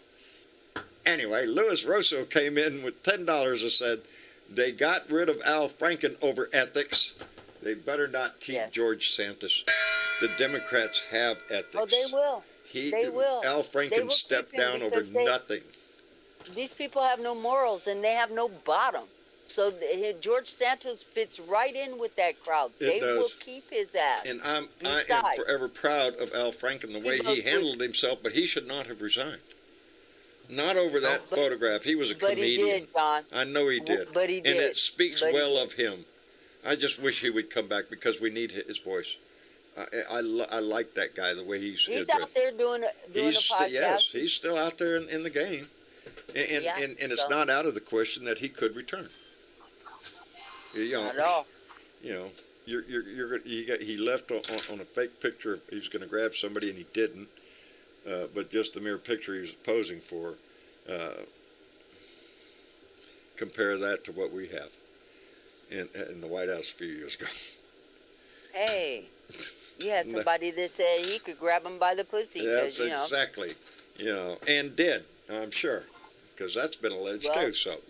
S2: Anyway, Louis Rosso came in with $10 and said they got rid of Al Franken over ethics. They better not keep George Santos. The Democrats have ethics.
S4: Oh, they will. They will.
S2: Al
S4: They
S2: Franken
S4: will
S2: stepped
S4: keep him
S2: down over
S4: because they-
S2: nothing.
S4: These people have no morals and they have no bottom. So George Santos fits right in with that crowd. They
S2: does.
S4: will keep his ass.
S2: And I am
S4: Besides,
S2: forever proud of Al Franken, the way he handled himself, but he should not have resigned. Not over that photograph. He was a
S4: But he
S2: comedian.
S4: did, John.
S2: I know he did.
S4: But he
S2: And
S4: did.
S2: it speaks
S4: But he
S2: well
S4: did.
S2: of him. I just wish he would come back because we need his voice. I like that guy, the way he's
S4: He's
S2: dressed.
S4: out there doing a podcast.
S2: Yes, he's still out there in the game. And,
S4: Yeah,
S2: and it's
S4: so-
S2: not out of the question that he could return. You know,
S4: Not at all.
S2: you know, he left on a fake picture. He was going to grab somebody and he didn't. But just the mere picture he was posing for, compare that to what we have in the White House a few years ago.
S4: Hey, you had somebody that said he could grab him by the pussy.
S2: That's
S4: 'cause, you know,
S2: exactly, and did, I'm sure, because that's been alleged
S4: Well,
S2: too. So,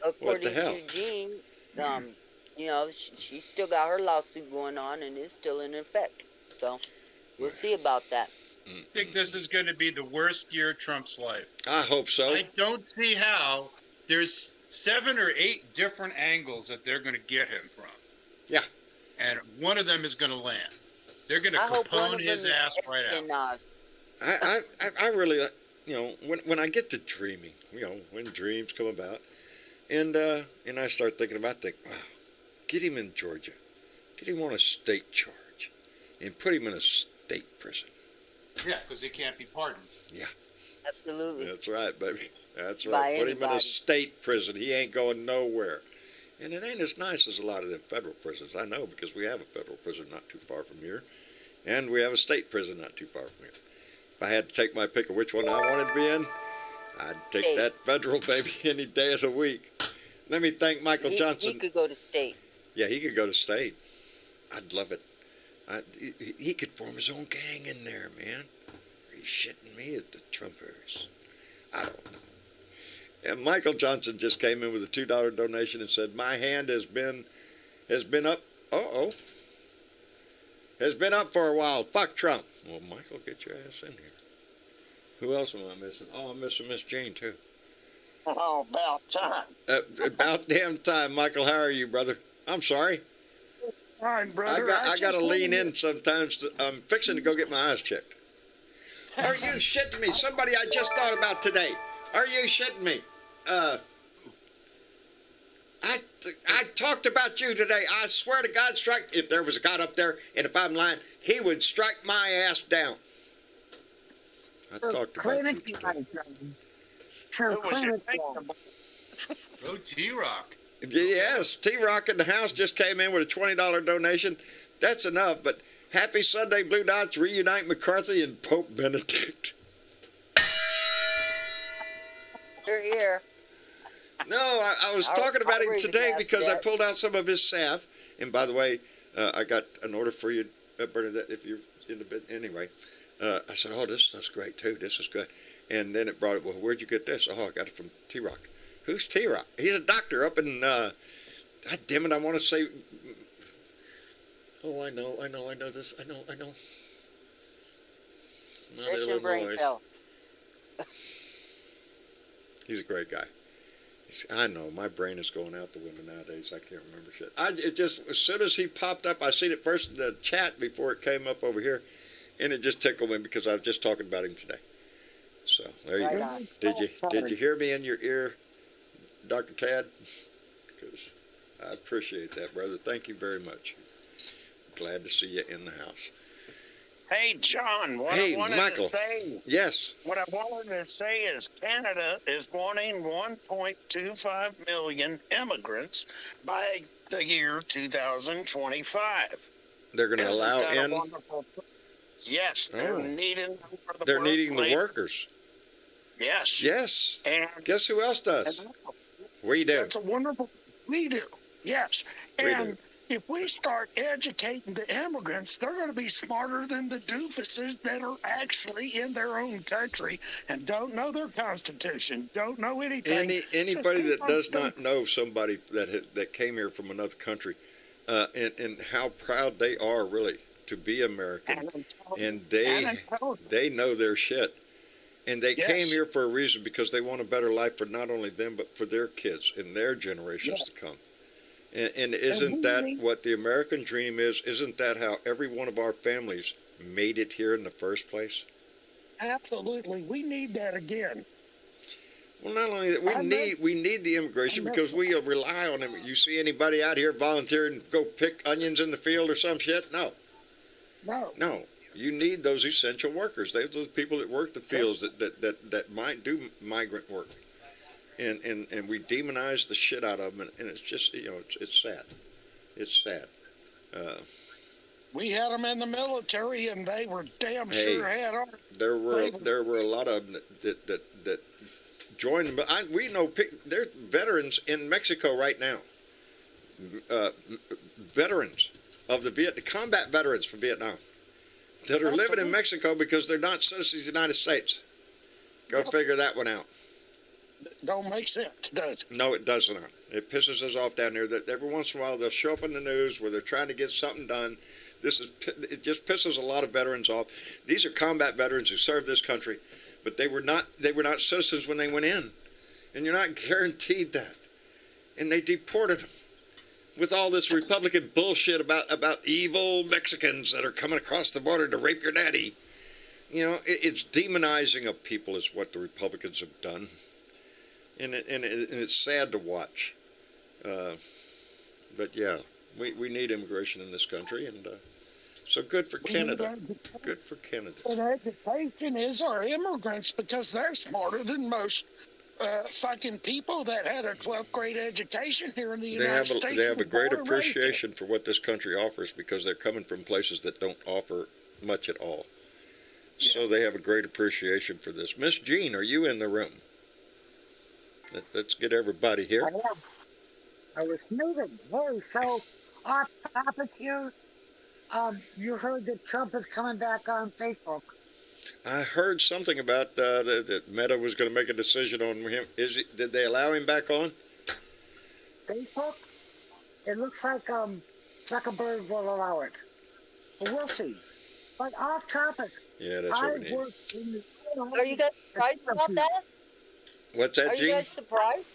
S4: according
S2: hell?
S4: to Jean, she's still got her lawsuit going on and it's still in effect. So we'll see about that.
S3: I think this is going to be the worst year of Trump's life.
S2: I hope so.
S3: I don't see how. There's 7 or 8 different angles that they're going to get him from.
S2: Yeah.
S3: And one of them is going to land. They're going to
S4: I hope one
S3: Capone
S4: of
S3: his
S4: them is
S3: ass right out.
S4: espionage.
S2: I really, when I get to dreaming, when dreams come about, and I start thinking about wow, get him in Georgia, get him on a state charge, and put him in a state prison.
S3: Yeah, because he can't be pardoned.
S2: Yeah.
S4: Absolutely.
S2: That's right, baby. That's
S4: By
S2: right. Put him in a
S4: anybody.
S2: state prison. He ain't going nowhere. And it ain't as nice as a lot of them federal prisons. I know, because we have a federal prison not too far from here. And we have a state prison not too far from here. If I had to take my pick of which one I wanted to be in, I'd take
S4: State.
S2: that federal baby any day of the week. Let me thank Michael Johnson.
S4: He could go to state.
S2: Yeah, he could go to state. I'd love it. He could form his own gang in there, man. Are you shitting me at the Trumpers? I don't know. And Michael Johnson just came in with a $2 donation and said, my hand has been up. Has been up for a while. Fuck Trump. Well, Michael, get your ass in here. Who else am I missing? Oh, I'm missing Miss Jane, too.
S9: Oh, about time.
S2: About damn time. Michael, how are you, brother? I'm sorry.
S9: Fine, brother.
S2: I got to lean in sometimes. I'm fixing to go get my eyes checked. Are you shitting me? Somebody I just thought about today. Are you shitting me? I talked about you today. I swear to God, if there was a God up there, and if I'm lying, he would strike my ass down. I talked about you today.
S3: Oh, T-Rock.
S2: Yes, T-Rock in the house just came in with a $20 donation. That's enough, but happy Sunday, Blue Dots. Reunite McCarthy and Pope Benedict.
S4: You're here.
S2: No, I was talking about him today because I pulled out some of his salve. And by the way, I got an order for you, Bernadette, if you're in the bit. Anyway, I said, oh, this stuff's great, too. This is good. And then it brought it, well, where'd you get this? Oh, I got it from T-Rock. Who's T-Rock? He's a doctor up in, God damn it, I want to say, oh, I know this. I know. Not
S4: Christian brain
S2: Illinois.
S4: cell.
S2: He's a great guy. I know, my brain is going out the window nowadays. I can't remember shit. It just, as soon as he popped up, I seen it first in the chat before it came up over here, and it just tickled me because I was just talking about him today. So, there you go.
S4: on.
S2: Did you hear me in your ear, Dr. Tad? Because I appreciate that, brother. Thank you very much. Glad to see you in the house.
S9: Hey, John,
S2: Hey, Michael. Yes.
S9: What I wanted to say is Canada is wanting 1.25 million immigrants by the year 2025.
S2: They're going to
S9: Isn't
S2: allow
S9: that a
S2: in.
S9: wonderful thing? Yes, they're
S2: Oh.
S9: needing them for the
S2: They're needing the
S9: workplace.
S2: workers.
S9: Yes.
S2: Yes.
S9: And
S2: Guess who else does? We do.
S9: that's a wonderful. We do. Yes.
S2: We
S9: And
S2: do.
S9: if we start educating the immigrants, they're going to be smarter than the doofuses that are actually in their own country and don't know their constitution, don't know anything.
S2: Anybody that
S9: Just
S2: does
S9: keep on
S2: not know somebody that came here from another country, and how proud they are really to be American, and they know their shit, and they
S9: Yes.
S2: came here for a reason because they want a better life for not only them but for their kids and their generations to come. And isn't that what the American dream is? Isn't that how every one of our families made it here in the first place?
S9: Absolutely. We need that again.
S2: Well, not only that, we need the immigration because we rely on them. You see anybody out here volunteering to go pick onions in the field or some shit? No. No. You need those essential workers. Those are the people that work the fields that might do migrant work. And we demonize the shit out of them, and it's just, it's sad. It's sad.
S9: We had them in the military, and they were damn sure had our.
S2: There were a lot of them that joined them, but we know there's veterans in Mexico right now. Veterans of the combat veterans from Vietnam that are living in Mexico because they're not citizens of the United States. Go figure that one out.
S9: Don't make sense, does it?
S2: No, it does not. It pisses us off down there that every once in a while they'll show up in the news where they're trying to get something done. It just pisses a lot of veterans off. These are combat veterans who served this country, but they were not citizens when they went in, and you're not guaranteed that. And they deported them with all this Republican bullshit about evil Mexicans that are coming across the border to rape your daddy. It's demonizing of people is what the Republicans have done, and it's sad to watch. But yeah, we need immigration in this country, and so good for Canada. Good for Canada.
S9: And education is our immigrants because they're smarter than most fucking people that had a 12th grade education here in the United States.
S2: They have a great appreciation for what this country offers because they're coming from places that don't offer much at all. So they have a great appreciation for this. Miss Jean, are you in the room? Let's get everybody here.
S10: I am. I was muted. Hey, so off topic here. You heard that Trump is coming back on Facebook.
S2: I heard something about that Meta was going to make a decision on him. Did they allow him back on?
S10: Facebook? It looks like Zuckerberg will allow it. But we'll see. But off topic.
S2: Yeah, that's what we need.
S4: Are you guys surprised about that?
S2: What's that, Gene?
S4: Are you guys surprised?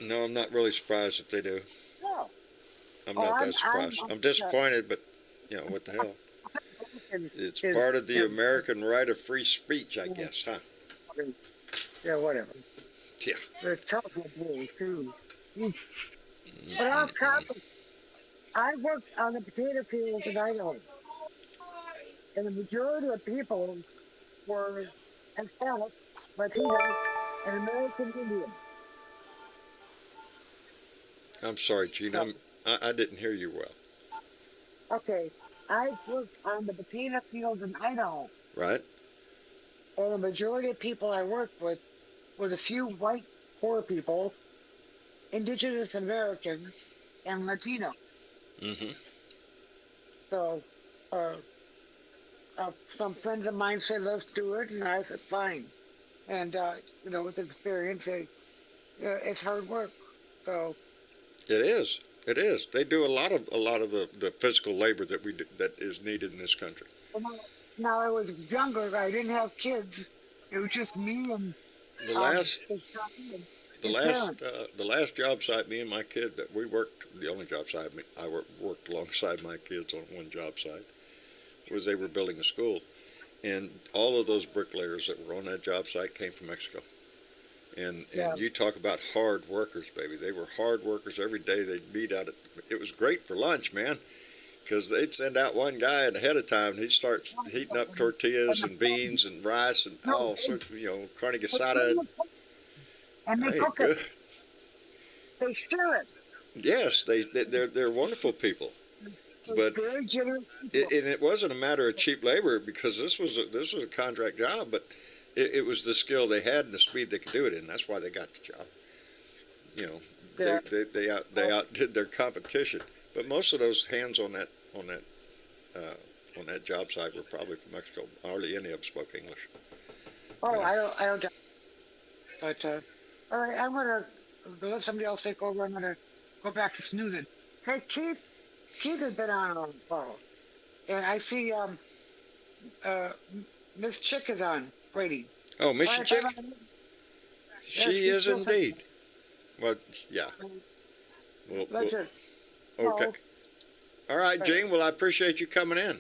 S2: No, I'm not really surprised if they do.
S4: No.
S2: I'm not that surprised. I'm disappointed, but, what the hell? It's part of the American right of free speech, I guess, huh?
S10: Yeah, whatever.
S2: Yeah.
S10: There's telephone poles, too. But off topic, I worked on the potato fields in Idaho. And the majority of people were Hispanic, Latino, and American Indian.
S2: I'm sorry, Gene. I didn't hear you well.
S10: Okay, I worked on the potato fields in Idaho.
S2: Right.
S10: And the majority of people I worked with were the few white poor people, indigenous Americans, and Latino. Mm-hmm. So, some friends of mine said, let's do it, and I said, fine. And, with experience, it's hard work. So.
S2: It is. It is. They do a lot of the physical labor that is needed in this country.
S10: Now I was younger. I didn't have kids. It was just me and
S2: the last job site. Me and my kid that we worked. The only job site I worked alongside my kids on one job site was they were building a school, and all of those bricklayers that were on that job site came from Mexico. And you talk about hard workers, baby. They were hard workers every day. They'd meet out it was great for lunch, man, because they'd send out one guy ahead of time, and he'd start heating up tortillas and beans and rice and all sorts of, carne asada.
S10: And they cook it. They share it.
S2: Yes, they're wonderful people. But it wasn't a matter of cheap labor because this was a contract job, but it was the skill they had and the speed they could do it in. That's why they got the job. They outdid their competition. But most of those hands on that job site were probably from Mexico. Hardly any of them spoke English.
S10: Oh, I don't. But all right, I'm gonna let somebody else take over. I'm gonna go back to snoozing. Hey, Keith has been on a call, and I see Miss Chick is on. Brady.
S2: Oh, Miss Chick? She is indeed. Well, yeah. Okay. All right, Gene. Well, I appreciate you coming in.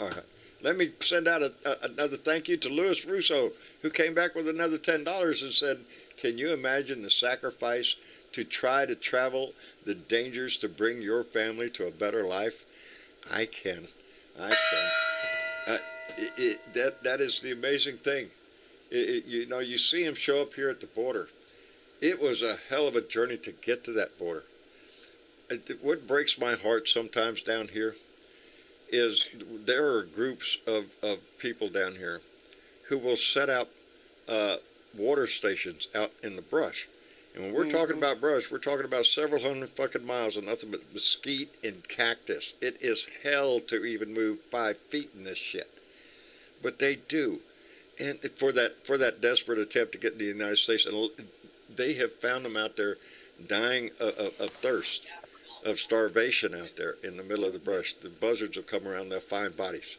S2: All right. Let me send out another thank you to Louis Russo, who came back with another $10 and said, can you imagine the sacrifice to try to travel the dangers to bring your family to a better life? I can. That is the amazing thing. You know, you see him show up here at the border. It was a hell of a journey to get to that border. What breaks my heart sometimes down here is there are groups of people down here who will set out water stations out in the brush. And when we're talking about brush, we're talking about several hundred fucking miles of nothing but mesquite and cactus. It is hell to even move 5 feet in this shit. But they do. And for that desperate attempt to get into the United States, and they have found them out there dying of thirst, of starvation out there in the middle of the brush. The buzzards will come around, they'll find bodies.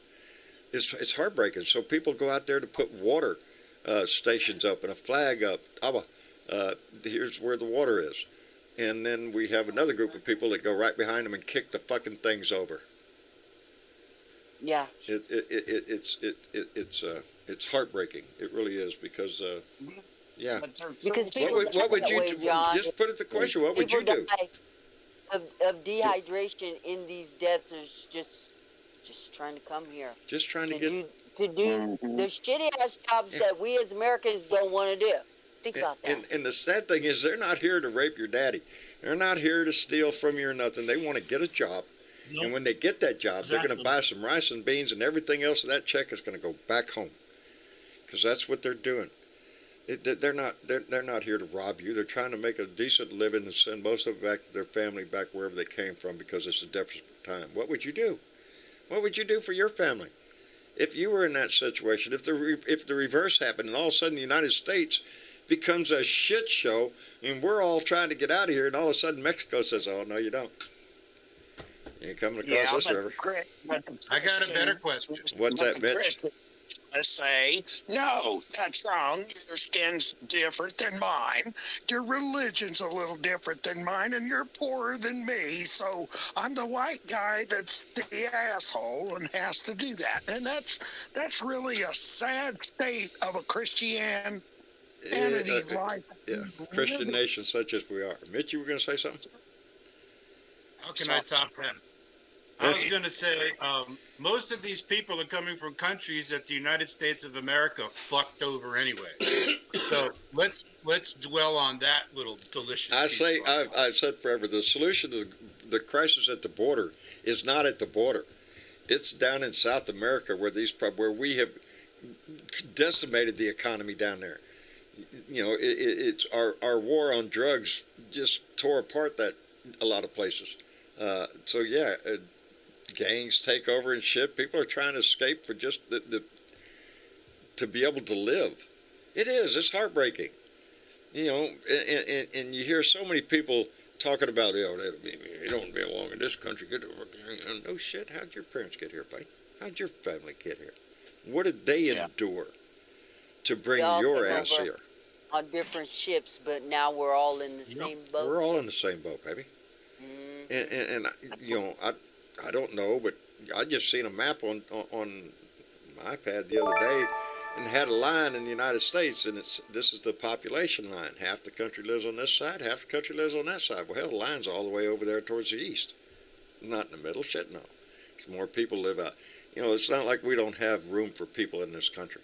S2: It's heartbreaking. So people go out there to put water stations up and a flag up. Here's where the water is. And then we have another group of people that go right behind them and kick the fucking things over.
S4: Yeah.
S2: It's heartbreaking. It really is because yeah.
S4: Because
S2: What would you
S4: way,
S2: do?
S4: John.
S2: Just put it the question. What would you do?
S4: Die of dehydration in these deserts, just trying to come here.
S2: Just trying to
S4: do the shitty ass jobs that we as Americans don't want to do. Think about that.
S2: And the sad thing is, they're not here to rape your daddy. They're not here to steal from you or nothing. They want to get a job. Nope. And when they get that job, they're going to buy some rice and beans, and everything else of that check is going to go back home. Because that's what they're doing. They're not here to rob you. They're trying to make a decent living and send most of it back to their family, back wherever they came from, because it's a desperate time. What would you do? What would you do for your family? If you were in that situation, if the reverse happened, and all of a sudden the United States becomes a shit show, and we're all trying to get out of here, and all of a sudden Mexico says, "Oh no, you don't. You ain't coming across this river."
S3: I got a better question.
S2: What's that, Mitch?
S9: I say, no, that's wrong. Your skin's different than mine. Your religion's a little different than mine, and you're poorer than me. So I'm the white guy that's the asshole and has to do that. And that's really a sad state of a Christianity life.
S2: Yeah, Christian nation such as we are. Mitch, you were going to say something?
S3: How can I top that? I was going to say, most of these people are coming from countries that the United States of America fucked over anyway. So let's dwell on that little delicious.
S2: I've said forever, the solution to the crisis at the border is not at the border. It's down in South America where we have decimated the economy down there. You know, it's our war on drugs just tore apart a lot of places. So yeah. Gangs take over and shit. People are trying to escape for just to be able to live. It's heartbreaking. You know, and you hear so many people talking about, you don't belong in this country. No shit. How'd your parents get here, buddy? How'd your family get here? What did they endure to bring your ass here?
S4: On different ships, but now we're all in the same boat.
S2: We're all in the same boat, baby. And you know, I don't know, but I just seen a map on my iPad the other day, and had a line in the United States, and this is the population line. Half the country lives on this side, half the country lives on that side. Well, hell, the line's all the way over there towards the east, not in the middle. Shit, no. More people live out. You know, it's not like we don't have room for people in this country.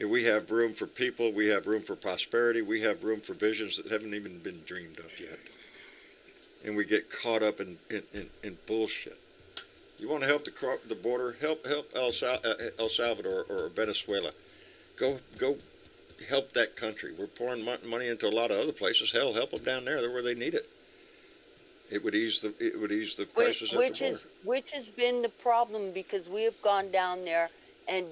S2: We have room for people. We have room for prosperity. We have room for visions that haven't even been dreamed of yet. And we get caught up in bullshit. You want to help the border? Help El Salvador or Venezuela. Go help that country. We're pouring money into a lot of other places. Hell, help them down there. They're where they need it. It would ease the crisis at the border.
S4: Which has been the problem, because we have gone down there and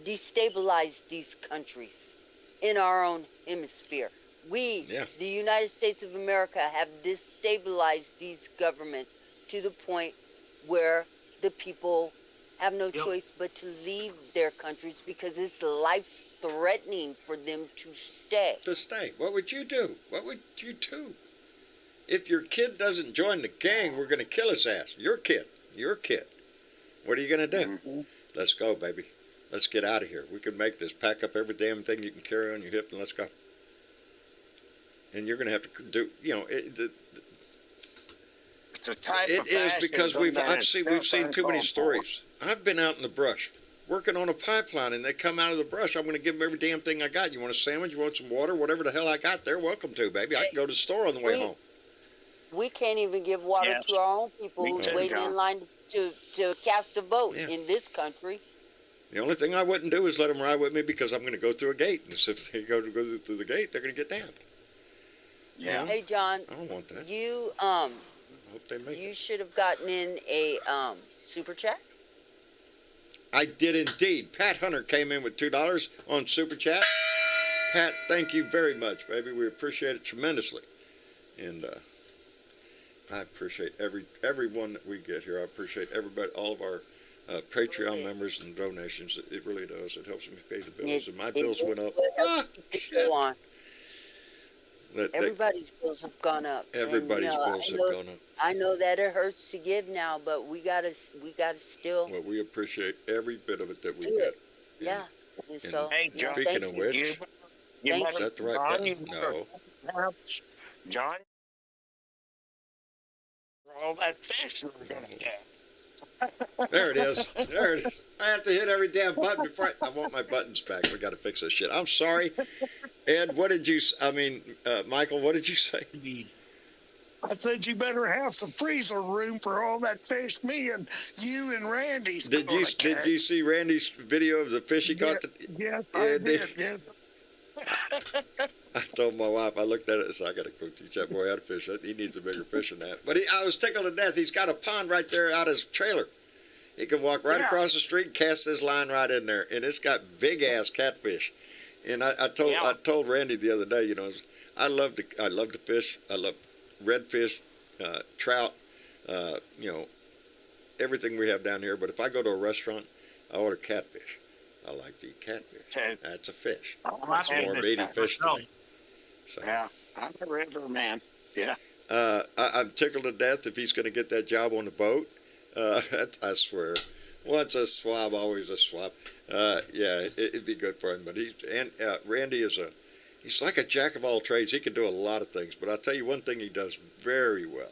S4: destabilized these countries in our own hemisphere. The United States of America, have destabilized these governments to the point where the people have no choice but to leave their countries because it's life-threatening for them to stay.
S2: What would you do? What would you do? If your kid doesn't join the gang, we're going to kill his ass. Your kid. What are you going to do? Let's go, baby. Let's get out of here. We can make this. Pack up every damn thing you can carry on your hip and let's go. And you're going to have to do,
S9: It's a type
S2: it
S9: of
S2: is
S9: fashion,
S2: because we've
S9: sometimes
S2: seen too many
S9: called for.
S2: stories. I've been out in the brush working on a pipeline and they come out of the brush. I'm going to give them every damn thing I got. You want a sandwich? You want some water? Whatever the hell I got, they're welcome to, baby. I can go to the store on the way home.
S4: We can't even give water
S9: Yes.
S4: to our own people
S9: Me
S4: who's
S9: too,
S4: waiting
S9: John.
S4: in line to cast a vote
S2: Yeah.
S4: in this country.
S2: The only thing I wouldn't do is let them ride with me because I'm going to go through a gate. And so if they go through the gate, they're going to get damned.
S9: Yeah.
S4: Hey, John,
S2: I don't want that.
S4: you
S2: I hope they make
S4: you
S2: it.
S4: should have gotten in a super chat.
S2: I did indeed. Pat Hunter came in with $2 on Super Chat. Pat, thank you very much, baby. We appreciate it tremendously. And I appreciate everyone that we get here. I appreciate everybody, all of our Patreon members and donations. It really does. It helps me pay the bills. And my bills went up. Shit.
S4: Go on.
S2: That-
S4: Everybody's bills have gone up. and,
S2: everybody's bills have gone up.
S4: I know that it hurts to give now, but we gotta still
S2: Well, we appreciate every bit of it that we
S4: do
S2: get.
S4: it. Yeah. And so,
S9: Hey, John.
S2: Speaking
S4: thank
S2: of
S4: you.
S2: which,
S9: You
S4: Thank
S2: is that the right
S9: John,
S2: button?
S9: you
S2: No.
S9: John, all that fish we're gonna get.
S2: There it is. There it is. I have to hit every damn button before I want my buttons back. We got to fix this shit. I'm sorry. Ed, Michael, what did you say?
S5: Indeed.
S9: I said you better have some freezer room for all that fish me and you and Randy's
S2: Did you see Randy's video of the fish he caught?
S9: Yes,
S2: Yeah,
S9: I
S2: did.
S9: did. Yes.
S2: I told my wife, I looked at it and said, I got to go teach that boy how to fish. He needs a bigger fish than that. But I was tickled to death. He's got a pond right there out his trailer. He can walk right
S9: Yeah.
S2: across the street and cast his line right in there. And it's got big-ass catfish. And I told Randy the other day, I love to fish. I love redfish, trout, everything we have down here. But if I go to a restaurant, I order catfish. I like to eat catfish.
S9: Okay.
S2: That's a fish.
S9: It's
S2: It's more meaty fish to me. So,
S9: Yeah, I'm a river man. Yeah.
S2: I'm tickled to death if he's going to get that job on the boat. I swear. Once a swab, always a swab. It'd be good for him. But Randy he's like a jack of all trades. He can do a lot of things. But I'll tell you one thing he does very well,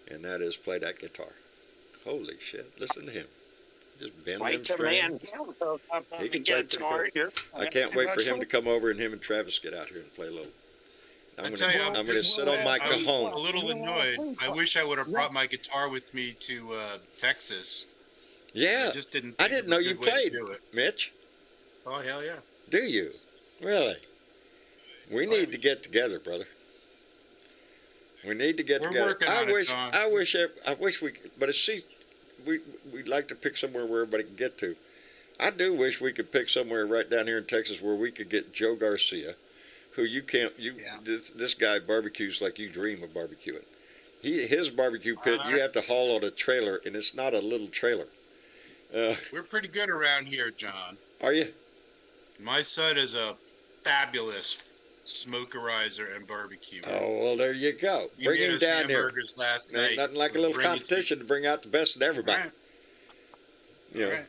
S2: and that is play that guitar. Holy shit. Listen to him. Just bend them
S9: Wait till
S2: strings.
S9: man.
S2: He can play pretty good. I can't wait for him to come over and him and Travis get out here and play a little. I'm going to sit on my
S3: I was
S2: cajon.
S3: a little annoyed. I wish I would have brought my guitar with me to Texas.
S2: Yeah.
S3: I just didn't.
S2: I
S3: think
S2: didn't
S3: of
S2: know
S3: a
S2: you
S3: good way to
S2: played,
S3: do it.
S2: Mitch.
S3: Oh hell yeah!
S2: Do you? Really? We need to get together, brother. We need to get
S3: We're
S2: together.
S3: working on it, John.
S2: I wish we could, but we'd like to pick somewhere where everybody can get to. I do wish we could pick somewhere right down here in Texas where we could get Joe Garcia, who this guy barbecues like you dream of barbecuing. His barbecue pit, you have to haul on a trailer, and it's not a little trailer.
S3: We're pretty good around here, John.
S2: Are you?
S3: My son is a fabulous smokerizer and barbecue.
S2: Oh, well, there you go.
S3: He
S2: Bring
S3: made
S2: him
S3: us
S2: down here.
S3: hamburgers last
S2: Ain't
S3: night.
S2: nothing like a little
S3: Bring it to-
S2: competition to bring out the best in everybody.
S3: Right.
S2: You know,
S3: Right.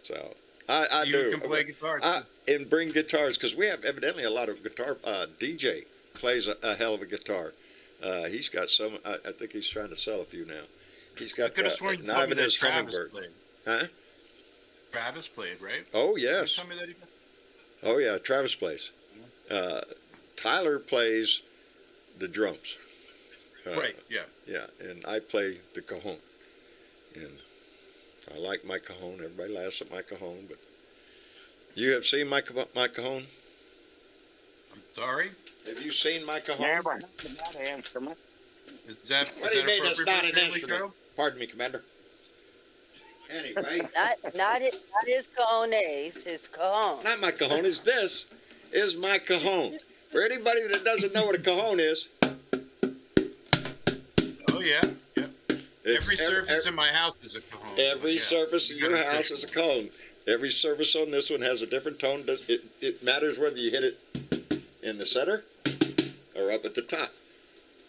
S2: so I
S3: You
S2: do.
S3: can play guitar,
S2: And bring guitars, because we have evidently a lot of guitar. DJ plays a hell of a guitar. He's got some. I think he's trying to sell a few now. He's got
S3: I could have sworn you
S2: an
S3: told me that
S2: Ibanez
S3: Travis
S2: Hummingbird.
S3: played.
S2: Huh?
S3: Travis played, right?
S2: Oh
S3: Did you
S2: yes.
S3: tell me that he-
S2: Oh yeah. Travis plays. Tyler plays the drums.
S3: Right. Yeah.
S2: Yeah, and I play the cajon. And I like my cajon. Everybody laughs at my cajon, but you have seen my cajon?
S3: I'm sorry.
S2: Have you seen my cajon?
S9: Never heard of that instrument.
S3: Is that
S2: What do you mean it's
S3: appropriate
S2: not
S3: for a
S2: an
S3: family
S2: instrument?
S3: show?
S2: Pardon me, Commander. Anyway,
S4: Not his cojones, his cajon.
S2: not my cajon. Is this is my cajon? For anybody that doesn't know what a cajon is,
S3: Oh yeah. Yeah.
S2: it's
S3: Every surface in my house is a cajon.
S2: every
S3: Yeah.
S2: surface in
S3: You
S2: your
S3: gotta
S2: house
S3: pick-
S2: is a cone. Every surface on this one has a different tone. It matters whether you hit it in the center or up at the top.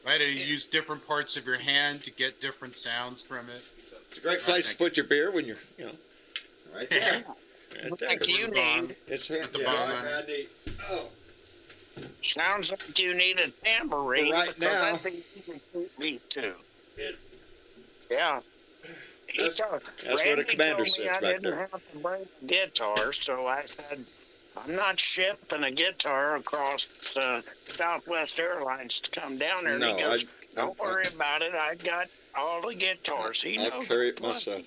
S3: Right, and you use different parts of your hand to get different sounds from it.
S2: It's a great place to put your beer when you're, Right there. Right there.
S9: Like you need.
S2: It's
S3: At the
S2: yeah,
S3: bottom.
S2: I need. Oh,
S9: Sounds like you need a tambourine
S2: Well, right
S9: because I
S2: now-
S9: think you can keep me too.
S2: It-
S9: Yeah.
S2: That's where the
S9: Randy
S2: commander
S9: told me
S2: sits
S9: I
S2: back
S9: didn't
S2: there.
S9: have to bring a guitar, so I said, I'm not shipping a guitar across Southwest Airlines to come down there. And
S2: No,
S9: he goes,
S2: I'm-
S9: don't worry about it. I got all the guitars. He
S2: I'll
S9: knows
S2: carry it
S9: plenty.
S2: myself.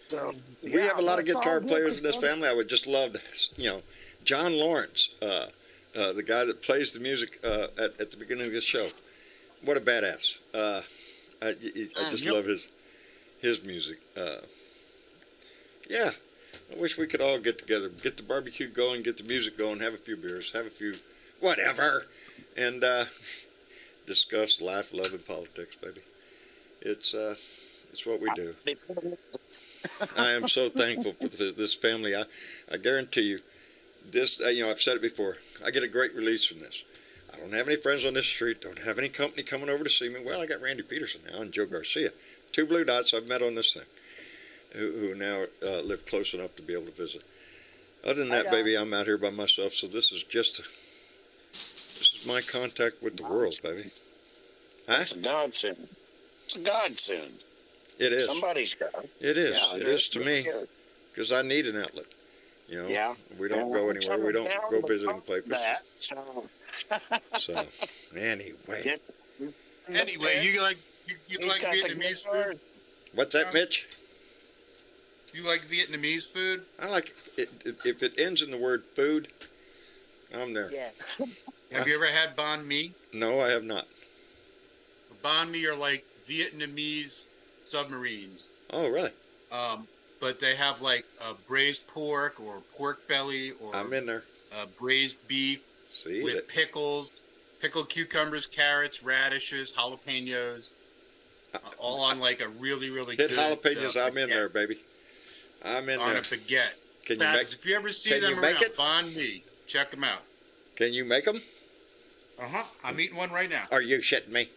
S9: So,
S2: We have a lot of
S9: that's all
S2: guitar
S9: good
S2: players
S9: to
S2: in this
S9: know.
S2: family. I would just love to, John Lawrence, the guy that plays the music at the beginning of this show. What a badass! I just love his music. Yeah, I wish we could all get together, get the barbecue going, get the music going, have a few beers, have a few whatever, and discuss life, love, and politics, baby. It's what we do. I am so thankful for this family. I guarantee you, this. I've said it before. I get a great release from this. I don't have any friends on this street. Don't have any company coming over to see me. Well, I got Randy Peterson now and Joe Garcia, two blue dots I've met on this thing, who now live close enough to be able to visit. Other than that, baby, I'm out here by myself. So this is my contact with the world, baby. Huh?
S9: It's a godsend. It's a godsend.
S2: It is.
S9: Somebody's got it.
S2: It is.
S9: Yeah,
S2: It is to me.
S9: is.
S2: Because I need an outlet.
S9: Yeah.
S2: We don't go anywhere. We don't go visiting places.
S9: That, so.
S2: So, anyway.
S3: Anyway, you like
S9: He's got the
S3: Vietnamese
S9: guitar.
S3: food?
S2: What's that, Mitch?
S3: You like Vietnamese food?
S2: I like it. If it ends in the word food, I'm there.
S4: Yeah.
S3: Have you ever had banh mi?
S2: No, I have not.
S3: Banh mi are like Vietnamese submarines.
S2: Oh, really?
S3: But they have like a braised pork or pork belly or
S2: I'm in there.
S3: braised beef
S2: See
S3: with
S2: that?
S3: pickles, pickled cucumbers, carrots, radishes, jalapenos, all on like a really, really
S2: Hit
S3: good
S2: jalapenos. I'm in
S3: baguette.
S2: there, baby. I'm in
S3: On
S2: there.
S3: a baguette.
S2: Can you
S3: Fabs, if you ever see
S2: can
S3: them
S2: you make
S3: around,
S2: it?
S3: banh mi, check them out.
S2: Can you make them?
S3: I'm eating one right now.
S2: Are you shitting me?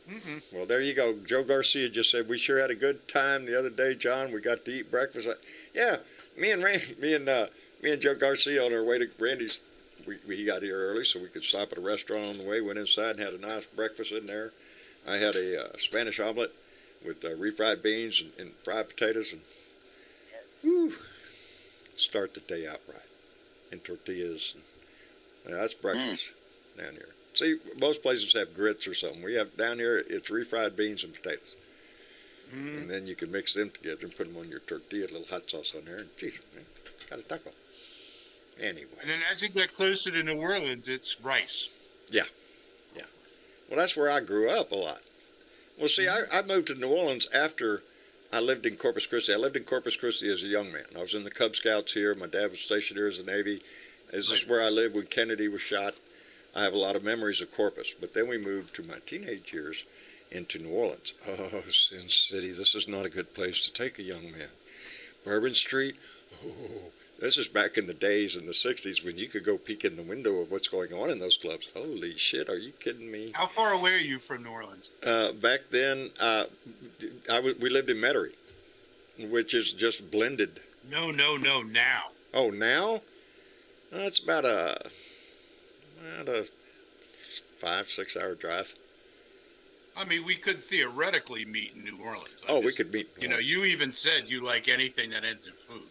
S3: Mm-mm.
S2: Well, there you go. Joe Garcia just said we sure had a good time the other day, John. We got to eat breakfast. Yeah, me and Joe Garcia on our way to Randy's. We got here early so we could stop at a restaurant on the way. Went inside and had a nice breakfast in there. I had a Spanish omelet with refried beans and fried potatoes, and whew, start the day out right. And tortillas. And, that's breakfast down here. See, most places have grits or something. We have down here, it's refried beans and potatoes. And then you can mix them together and put them on your tortilla, a little hot sauce on there. And geez, man, got a taco. Anyway.
S3: And then as you get closer to New Orleans, it's rice.
S2: Yeah. Well, that's where I grew up a lot. Well, see, I moved to New Orleans after I lived in Corpus Christi. I lived in Corpus Christi as a young man. I was in the Cub Scouts here. My dad was stationed here as a Navy. This is where I lived when Kennedy was shot. I have a lot of memories of Corpus. But then we moved to my teenage years into New Orleans. Oh, Sin City, this is not a good place to take a young man. Bourbon Street, oh, this is back in the days in the 60s when you could go peek in the window of what's going on in those clubs. Holy shit, are you kidding me?
S3: How far away are you from New Orleans?
S2: Back then, we lived in Metairie, which is just blended.
S3: No, now.
S2: Oh, now? It's about a 5-6 hour drive.
S3: I mean, we could theoretically meet in New Orleans.
S2: We could meet.
S3: You know, you even said you like anything that ends in food.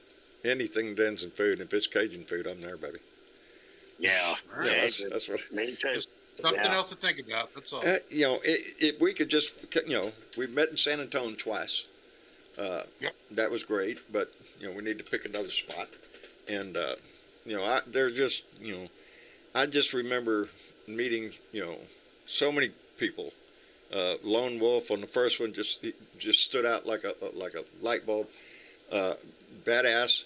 S2: Anything that ends in food. And if it's Cajun food, I'm there, baby.
S9: Yeah.
S2: Yeah, that's what.
S9: Me too.
S3: Just something else to think about. That's all.
S2: If we could just, we met in San Antonio twice.
S3: Yep.
S2: That was great, but we need to pick another spot. And I just remember meeting so many people. Lone Wolf on the first one just stood out like a light bulb. Badass.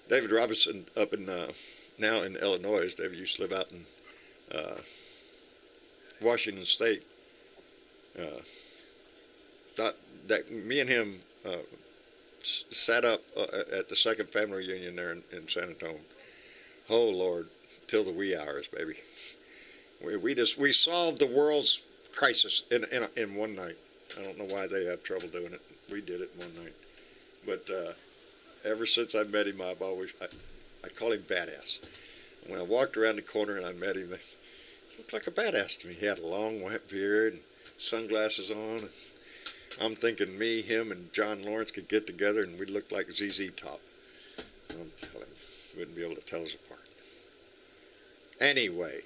S2: David Robinson up in now in Illinois. David used to live out in Washington State. That me and him sat up at the second family reunion there in San Antonio. Oh Lord, till the wee hours, baby. We solved the world's crisis in one night. I don't know why they have trouble doing it. We did it one night. But ever since I met him, I call him Badass. When I walked around the corner and I met him, he looked like a badass to me. He had a long white beard and sunglasses on. And I'm thinking me, him, and John Lawrence could get together and we'd look like ZZ Top. I'm telling you, wouldn't be able to tell us apart. Anyway,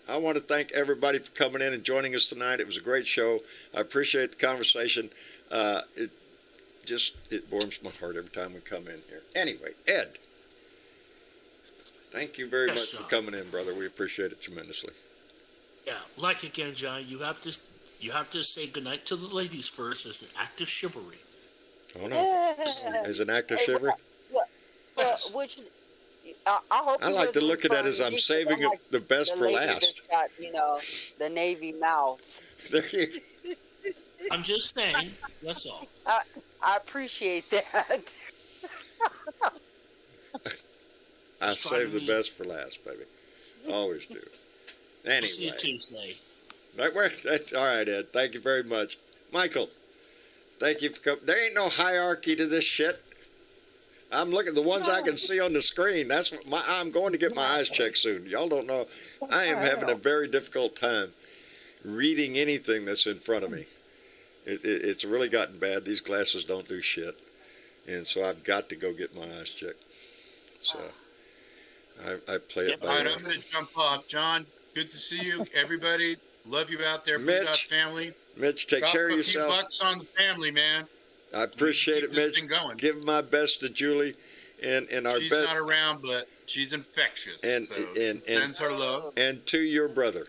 S2: I want to thank everybody for coming in and joining us tonight. It was a great show. I appreciate the conversation. It warms my heart every time we come in here. Anyway, Ed, thank you very much for coming in, brother. We appreciate it tremendously.
S5: Yeah, like again, John, you have to say goodnight to the ladies first as an act of chivalry.
S2: Oh no, as an act of chivalry.
S4: Which I hope.
S2: I like to look at it as I'm saving the best for last.
S4: Got, the Navy mouth.
S2: There you.
S5: I'm just saying. That's all.
S4: I appreciate that.
S2: I save the best for last, baby. Always do. Anyway.
S5: See you Tuesday.
S2: All right, Ed. Thank you very much. Michael, thank you for coming. There ain't no hierarchy to this shit. I'm looking at the ones I can see on the screen. That's what I'm going to get my eyes checked soon. Y'all don't know. I am having a very difficult time reading anything that's in front of me. It's really gotten bad. These glasses don't do shit. And so I've got to go get my eyes checked. So I play it by
S3: All right,
S2: ear.
S3: I'm going to jump off. John, good to see you. Everybody, love you out there.
S2: Mitch,
S3: Blue Dot family.
S2: Mitch, take care of yourself.
S3: Drop a few bucks on the family, man.
S2: I appreciate it, Mitch. Give my best to Julie and our
S3: She's not around, but she's infectious.
S2: And
S3: sends her love.
S2: And to your brother.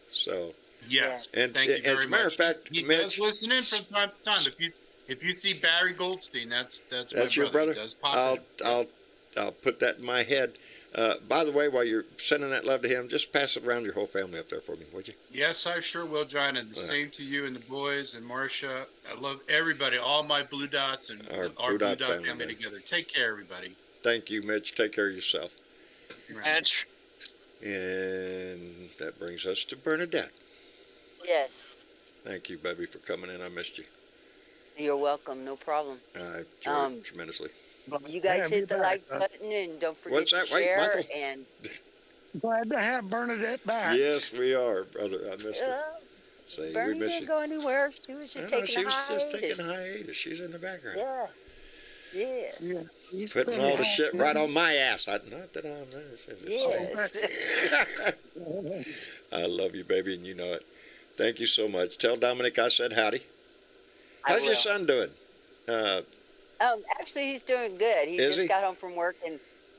S2: So
S3: yes,
S2: and
S3: thank you very
S2: as a matter
S3: much.
S2: of fact,
S3: he
S2: Mitch,
S3: does listen in from time to time. If you see Barry Goldstein, that's
S2: your brother.
S3: He does pop
S2: I'll put that in my head. By the way, while you're sending that love to him, just pass it around your whole family up there for me, would you?
S3: Yes, I sure will, John. And the same to you and the boys and Marcia. I love everybody, all my Blue Dots and our Blue Dot family together. Take care, everybody.
S2: Thank you, Mitch. Take care of yourself.
S9: Mitch.
S2: And that brings us to Bernadette.
S4: Yes.
S2: Thank you, baby, for coming in. I missed you.
S4: You're welcome. No problem.
S2: I enjoyed it tremendously.
S4: You guys hit the like button and don't forget to share.
S2: Michael?
S4: And
S9: Glad to have Bernadette back.
S2: Yes, we are, brother. I missed her. Say,
S4: Bernie
S2: we miss
S4: didn't
S2: you.
S4: go anywhere. She was just taking a hiatus.
S2: Just taking a hiatus. She's in the background.
S4: Yeah. Yeah.
S2: Putting all the shit right on my ass. Not that I'm
S4: Yes.
S2: I love you, baby, and you know it. Thank you so much. Tell Dominic I said howdy. How's your son doing?
S4: Actually, he's doing good. He
S2: Is
S4: just
S2: he?
S4: got home from work,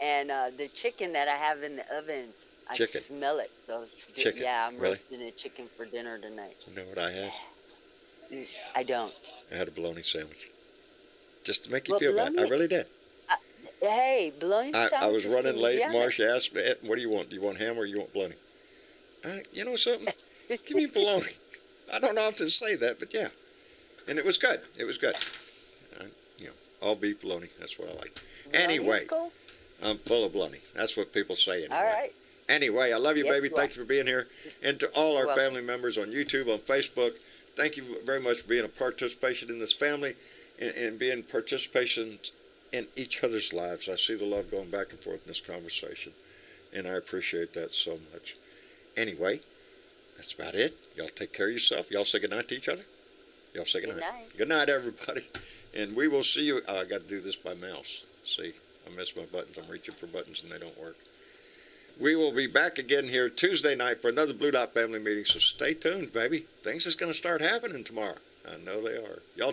S4: and the chicken that I have in the oven, I smell it. So
S2: Chicken,
S4: yeah, I'm
S2: really?
S4: roasting a chicken for dinner tonight.
S2: You know what I had?
S4: I don't.
S2: I had a bologna sandwich. Just to make you feel bad. I really did.
S4: Hey, bologna sandwich.
S2: I was running late.
S4: Yeah.
S2: Marcia asked me, what do you want? Do you want ham or you want bologna? You know something? Give me bologna. I don't often say that, but yeah. And it was good. It was good. All beef bologna. That's what I like. Anyway,
S4: cool.
S2: I'm full of bologna. That's what people say anyway.
S4: All right.
S2: Anyway, I love you,
S4: Yes,
S2: baby.
S4: you
S2: Thank you for being here. And to all our
S4: You're
S2: family members on YouTube, on Facebook, thank you very much for being a participation in this family and being participation in each other's lives. I see the love going back and forth in this conversation, and I appreciate that so much. Anyway, that's about it. Y'all take care of yourself. Y'all say goodnight to each other. Y'all say goodnight.
S4: Good night.
S2: Good night, everybody. And we will see you. Oh, I got to do this by mouse. See, I missed my buttons. I'm reaching for buttons and they don't work. We will be back again here Tuesday night for another Blue Dot family meeting. So stay tuned, baby. Things is going to start happening tomorrow. I know they are. Y'all